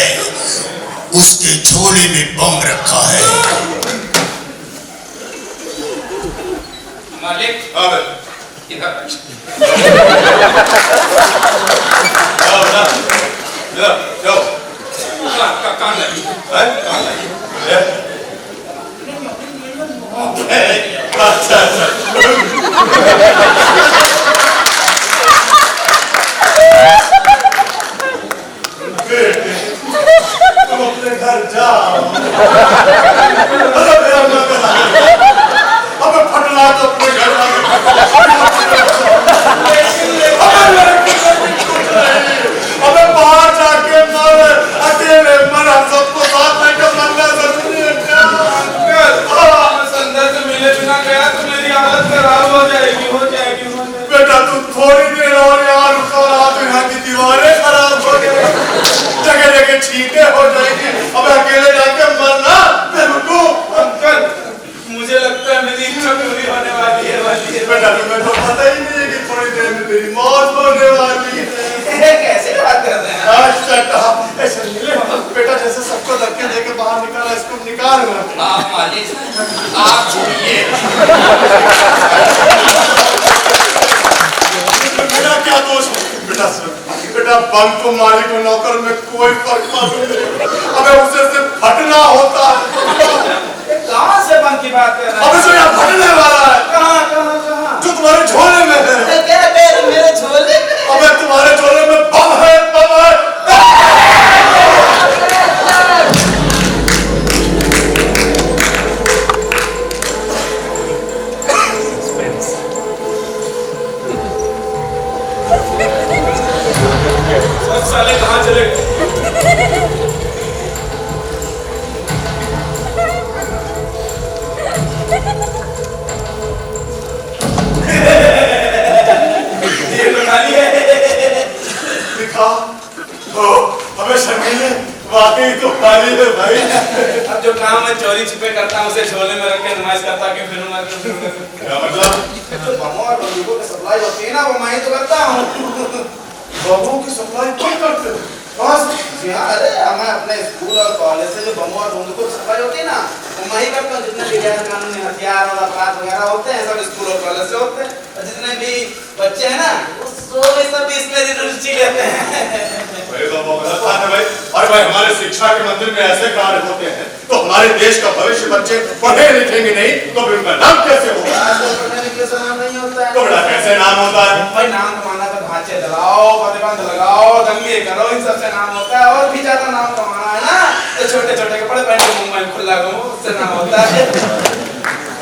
उसके झोले में बम रखा है। मालिक हाँ भाई इधर जाओ कान लगी अच्छा अच्छा तुम अपने घर जाओ। अब फटना तो अपने घर अब बाहर जाके मर, अकेले मर, हम सबको साथ लेकर मरना जरूरी है क्या? संदर्भ से मिले बिना गया तो मेरी हालत खराब हो जाएगी। बेटा तू थोड़ी देर और यहाँ रुको, आप यहाँ की दीवारें खराब हो गई, जगह जगह छींटे हो जाएगी। अब अकेले जाके मरना, मैं रुकूं? अंकल मुझे लगता है मेरी इच्छा पूरी होने वाली है। बेटा तुम्हें तो पता ही नहीं है कि थोड़ी देर में तेरी मौत होने वाली है। कैसे बात कर रहे हैं? ऐसे मिले बेटा, जैसे सबको धक्के देके बाहर निकाला, इसको निकाल में। आप मालिक आप छोड़िए। बेटा क्या दोष है? बेटा सुन, बेटा बम को मालिक और नौकर में कोई फर्क नहीं। अबे उसे सिर्फ फटना होता है। कहाँ से बम की बात कर रहे हैं? अबे जो यहाँ फटने वाला है, कहाँ? जो तुम्हारे झोले में है। क्या कह रहे मेरे झोले? अबे तुम्हारे झोले में बम है, बम है। साले कहाँ चले गए? ये तो खाली है। दिखा ओ, अबे शर्मीले, वाकई तो खाली है भाई। अब जो काम मैं चोरी छिपे करता हूँ उसे झोले में रख के नुमाइश करता कि फिर क्या मतलब? बमों और बंदूकों की सप्लाई होती है ना, वो मैं ही तो करता हूँ। बमों की सप्लाई तुम करते हो? कहाँ से? जी हाँ, अरे मैं अपने स्कूल और कॉलेज से जो बमों और बंदूकों की सप्लाई होती है ना, वो मैं ही करता हूँ। जितने भी गैर कानूनी हथियार और अपराध वगैरह होते हैं सब स्कूल और कॉलेज से होते हैं। और जितने भी बच्चे हैं ना वो सब इसमें रुचि लेते हैं। भाई तो बहुत गलत बात है भाई। और भाई हमारे शिक्षा के मंदिर में ऐसे कार्य होते हैं तो हमारे देश का भविष्य बच्चे पढ़े लिखेंगे नहीं तो फिर उनका नाम कैसे होगा? पढ़ने लिखने से नाम नहीं होता है। तो बेटा कैसे नाम होता है? भाई नाम कमाना तो ढांचे लगाओ, प्रतिबंध लगाओ, दंगे करो, इन सबसे नाम होता है। और भी ज्यादा नाम कमाना है ना तो छोटे छोटे कपड़े पहन के मुंह में खुला घूमो, उससे नाम होता है।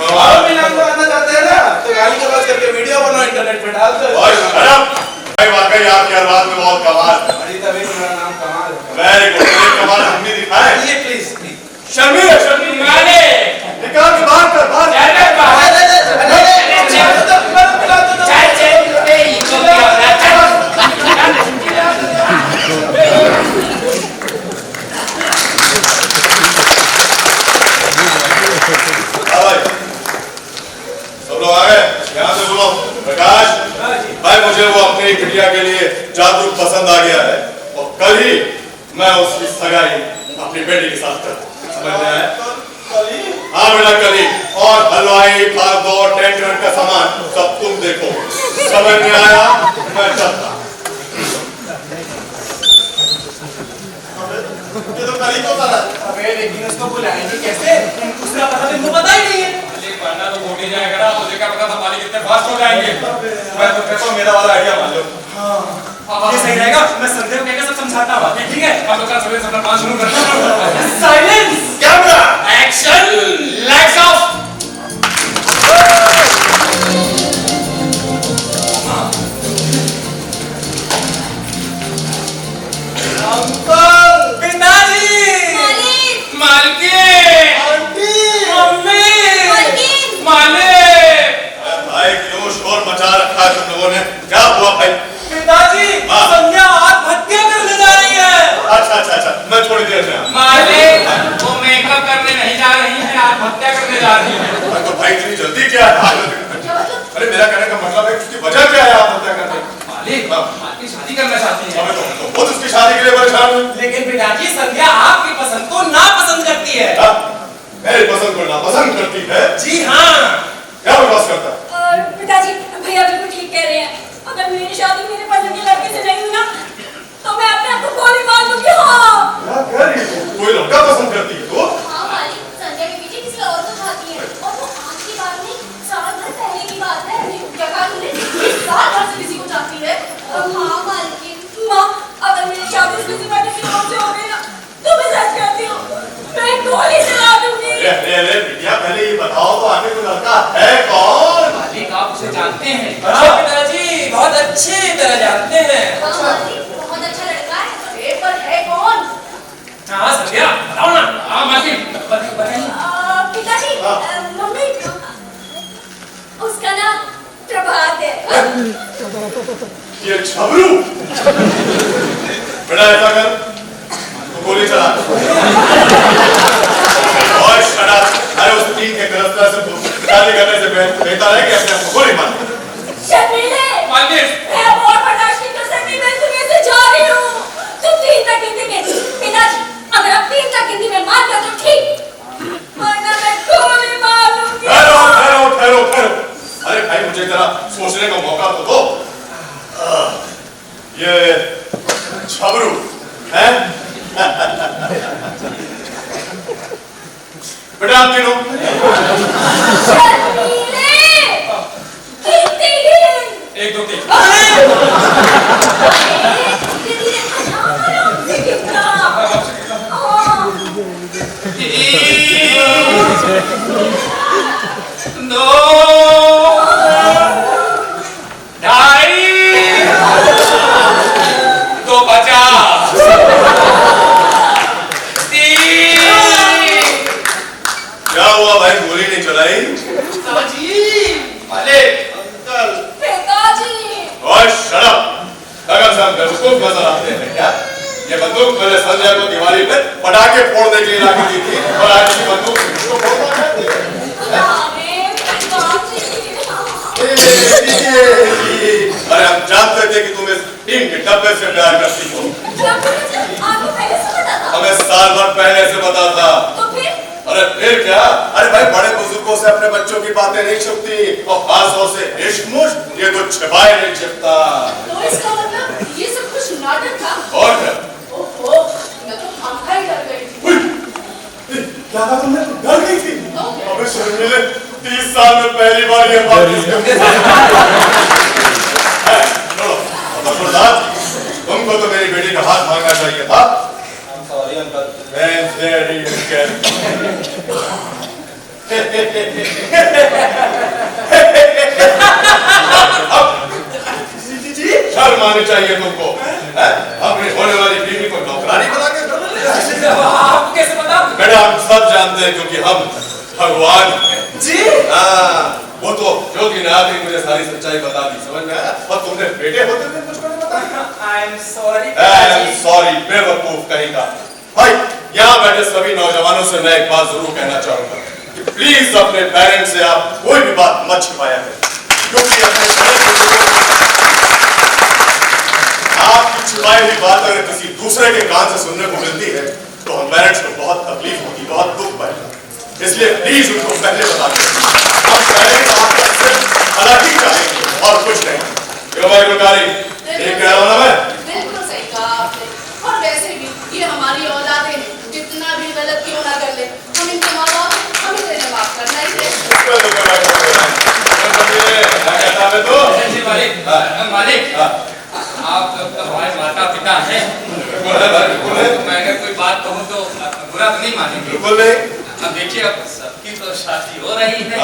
और भी नाम कमाना चाहते हैं ना तो गाली गलौज करके वीडियो बनाओ, इंटरनेट पे डाल दो। भाई वाकई आपकी हर बात में बहुत कमाल है। अरे तभी तो मेरा नाम कमाल है। वेरी गुड, कमाल हमने दिखाया। ये प्लीज शर्मीले, शर्मीले निकाल के बाहर कर, बाहर सब लोग आ गए? यहाँ से सुनो प्रकाश भाई, मुझे वो अपनी बिटिया के लिए जादू पसंद आ गया है और कल ही मैं उसकी सगाई अपनी बेटी के साथ कर समझ में आया? हाँ बेटा कल ही। और हलवाई भाग दौड़ टेंट वेंट का सामान सब तुम देखो। समझ में आया? मैं चलता। ये तो कल ही तो था। अबे लेकिन उसको बुलाएंगे कैसे? उसका पता तुमको पता ही नहीं है। पढ़ना तो मोटी जाएगा ना, मुझे क्या पता था मालिक कितने फास्ट हो जाएंगे। मैं तो कहता हूँ मेरा वाला आइडिया मान लो। ये सही रहेगा। मैं संदेह को कहकर सब समझाता हूँ। ठीक है? आप लोग का सवेरे अपना काम शुरू करते हैं। Silence, camera action, lights off. Uncle, पिताजी, मालिक, मालकी, आंटी, मम्मी, मालकिन, कौन है? क्या हुआ भाई? पिताजी, संध्या आत्महत्या करने जा रही है। अच्छा, मैं थोड़ी देर में मालिक, वो मेकअप करने नहीं जा रही है, आत्महत्या करने जा रही है। तो भाई इतनी जल्दी क्या है? अरे मेरा कहने का मतलब है उसकी वजह क्या है आत्महत्या करने की? मालिक, आपकी शादी करना चाहती है। तो खुद उसकी शादी के लिए परेशान हूँ। लेकिन पिताजी, संध्या आपकी पसंद को नापसंद करती है। मेरी पसंद को नापसंद करती है? जी हाँ। क्या बकवास करता है? पिताजी, भैया बिल्कुल ठीक कह रहे हैं। अगर मेरी शादी मेरे पसंद के लड़के से नहीं हुई ना, तो मैं अपने आप को गोली मार दूंगी। हाँ। क्या कह रही है? कोई लड़का पसंद करती है तो? हाँ मालिक, संध्या के पीछे किसी और को चाहती है, और वो आज की बात नहीं, साल भर पहले की बात है। क्या कहा तूने? साल भर से किसी को चाहती है? हाँ मालिक। माँ, अगर मेरी शादी उसके सिवा किसी और से हो गई ना, तो मैं सच कहती हूँ, मैं गोली चला दूंगी। अरे बिटिया, पहले ये बताओ तो आखिर वो लड़का है कौन? मालिक, आप उसे जानते हैं? हाँ पिताजी, बहुत अच्छी तरह जानते हैं। हाँ मालिक, बहुत अच्छा लड़का है। अरे पर है कौन? हाँ संध्या, बताओ ना। हाँ मालिक, बताइए। पिताजी, मम्मी, उसका नाम प्रभात है। ये छबरू। बेटा ऐसा कर, तू गोली चला। और शट अप। अरे उस तीन के गिरफ्तार से शादी करने से बेहतर है कि अपने आप को गोली मार। शर्मीले, मालिक, मैं अब और बर्दाश्त नहीं कर सकती। मैं दुनिया से जा रही हूँ। तुम 3 तक गिनती के। पिताजी, अगर आप 3 तक गिनती में मान गए तो ठीक, वरना मैं गोली मार दूंगी। ठहरो। अरे भाई, मुझे जरा सोचने का मौका तो दो। ये छबरू है? बेटा आप तीनों शर्मीले, गिनती गिन। 1 2 3। धीरे-धीरे आराम से गिनना। हाँ। 1 2 ढाई 2 50 3। क्या हुआ भाई, गोली नहीं चलाई? मालिक, पिताजी, और शट अप। अगर सब बेवकूफ नजर आते हैं क्या? ये बंदूक मैंने संजय को दिवाली पे पटाखे फोड़ने के लिए लाके दी थी, और आज की बंदूक इसको फोड़ना चाहती है। अरे हम जानते थे कि तुम इस टीम के डब्बे से प्यार करती हो। आपको पहले से पता था? हमें साल भर पहले से पता था। तो फिर? अरे फिर क्या? अरे भाई, बड़े बुजुर्गों से अपने बच्चों की बातें नहीं छुपती, और खासतौर से इश्क ये तो छिपाए नहीं छिपता। तो इसका मतलब ये सब कुछ नाटक था? और क्या? ओहो, मैं तो हमका ही डर गई थी। क्या था तुमने? डर गई थी? अबे शर्मीले, 30 साल में पहली बार ये बात तुमको तो मेरी बेटी का हाथ मांगना चाहिए था। Sorry uncle. शर्म आनी चाहिए तुमको। अपनी होने वाली बीवी को नौकरानी बना के आपको कैसे पता? बेटा, हम सब जानते हैं क्योंकि हम भगवान हैं। जी? हाँ, वो तो ज्योति ने आके मुझे सारी सच्चाई बता दी, समझ में आया? और तुमने बेटे होते हुए मुझको नहीं बताया? I am sorry. सॉरी, बेवकूफ कहीं का। भाई, यहाँ बैठे सभी नौजवानों से मैं एक बात जरूर कहना चाहूंगा कि प्लीज अपने पेरेंट्स से आप कोई भी बात मत छिपाया करें, क्योंकि अपने आपकी छिपाई हुई बात अगर किसी दूसरे के कान से सुनने को मिलती है तो हम पेरेंट्स को बहुत तकलीफ होती, बहुत दुख पड़ेगा। इसलिए प्लीज उनको पहले बता दें। हम पेरेंट्स आपका सिर्फ भला ही चाहेंगे और कुछ नहीं। क्यों भाई गुलकारी, ठीक कह रहा हूं ना मैं? बिल्कुल सही कहा आपने। और वैसे भी ये हमारी औलादें हैं, जितना भी गलत क्यों ना कर ले, हम इनके माँ बाप हैं, हमें इन्हें माफ करना ही है। मालिक, आप हमारे माता पिता हैं। मैं अगर कोई बात कहूँ तो बुरा तो नहीं मानेंगे? बिल्कुल नहीं। अब देखिए, अब सबकी तो शादी हो रही है,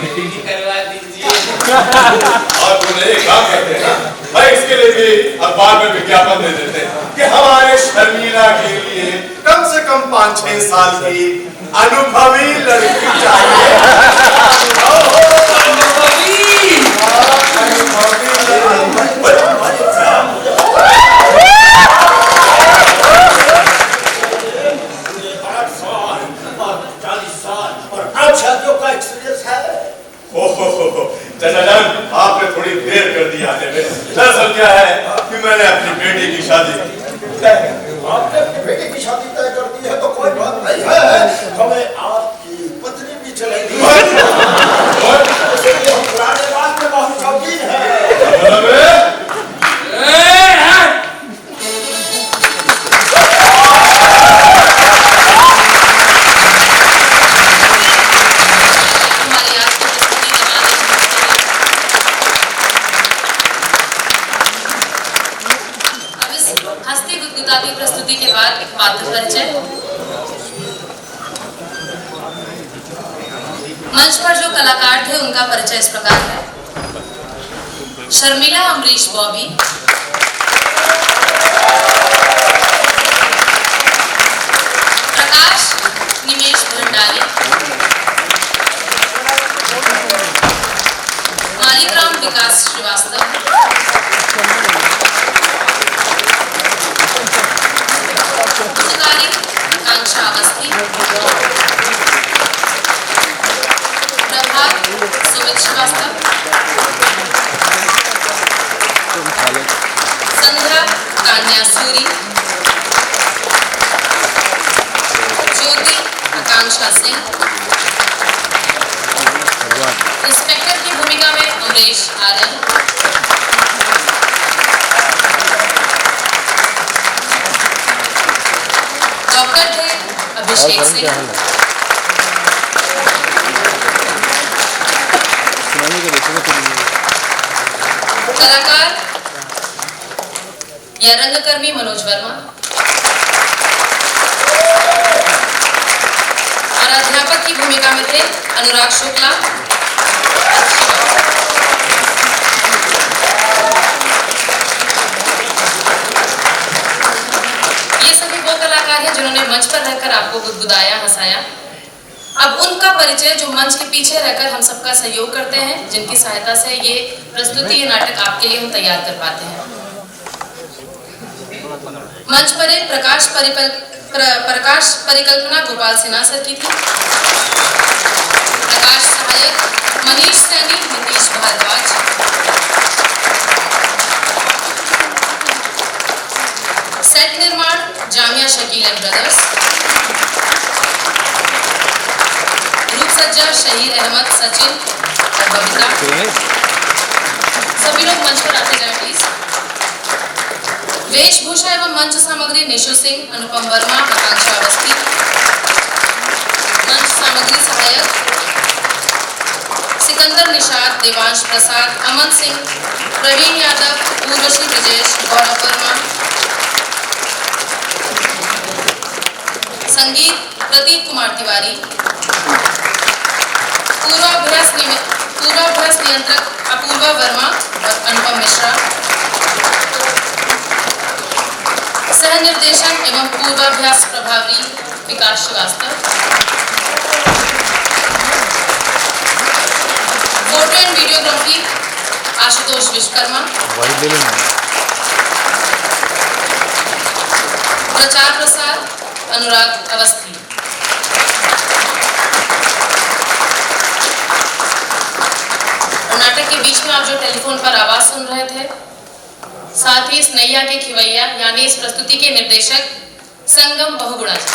मीटिंग ही करवा दीजिए। और तुमने एक काम करते हैं ना भाई, इसके लिए भी अखबार में विज्ञापन दे देते हैं कि हमारे शर्मिला के लिए कम से कम 5-6 साल की अनुभवी लड़की चाहिए। अनुभवी? नहीं आने में। दरअसल क्या है कि मैंने अपनी बेटी की शादी आपने अपनी बेटी की शादी तय कर दी है तो कोई बात नहीं है, हमें आपकी पत्नी भी चलेगी। इसलिए हम पुराने बात में बहुत शौकीन हैं। प्रस्तुति के बाद पात्र परिचय। मंच पर जो कलाकार थे उनका परिचय इस प्रकार है। शर्मिला अमरीश बॉबी, प्रकाश निमेश भंडारी, मालिकराम विकास श्रीवास्तव, आकांक्षा अवस्थी, प्रभात सुमित श्रीवास्तव, संध्या कान्या सूरी, ज्योति आकांक्षा सिंह, इंस्पेक्टर की भूमिका में अमरीश आर्यन, डॉक्टर थे अभिषेक सिंह, कलाकार या रंगकर्मी मनोज वर्मा और अध्यापक की भूमिका में थे अनुराग शुक्ला। ये सभी वो कलाकार हैं जिन्होंने मंच पर रहकर आपको गुदगुदाया, हंसाया। अब उनका परिचय जो मंच के पीछे रहकर हम सबका सहयोग करते हैं, जिनकी सहायता से ये प्रस्तुति, ये नाटक आपके लिए हम तैयार कर पाते हैं। मंच पर एक प्रकाश परिकल्पना गोपाल सिन्हा सर की थी। प्रकाश सहायक मनीष सैनी, नीतीश भारद्वाज। सेट निर्माण जामिया शकील एंड ब्रदर्स। रूपसज्जा शहीद अहमद, सचिन और बबीता। सभी लोग मंच पर आते जाएं प्लीज। वेशभूषा एवं मंच सामग्री निशु सिंह, अनुपम वर्मा, आकांक्षा अवस्थी। मंच सामग्री सहायक सिकंदर निषाद, देवांश प्रसाद, अमन सिंह, प्रवीण यादव, उर्वशी ब्रजेश, गौरव वर्मा। संगीत प्रदीप कुमार तिवारी। पूर्वाभ्यास नियंत्रक अपूर्वा वर्मा और अनुपम मिश्रा। सह निर्देशन एवं पूर्वाभ्यास प्रभारी Vikas Shrivastava. Photo and videography Ashutosh Vishwakarma. प्रचार प्रसार अनुराग अवस्थी। और नाटक के बीच में आप जो टेलीफोन पर आवाज सुन रहे थे, साथ ही इस नैया के खिवैया यानी इस प्रस्तुति के निर्देशक संगम बहुगुणा जी।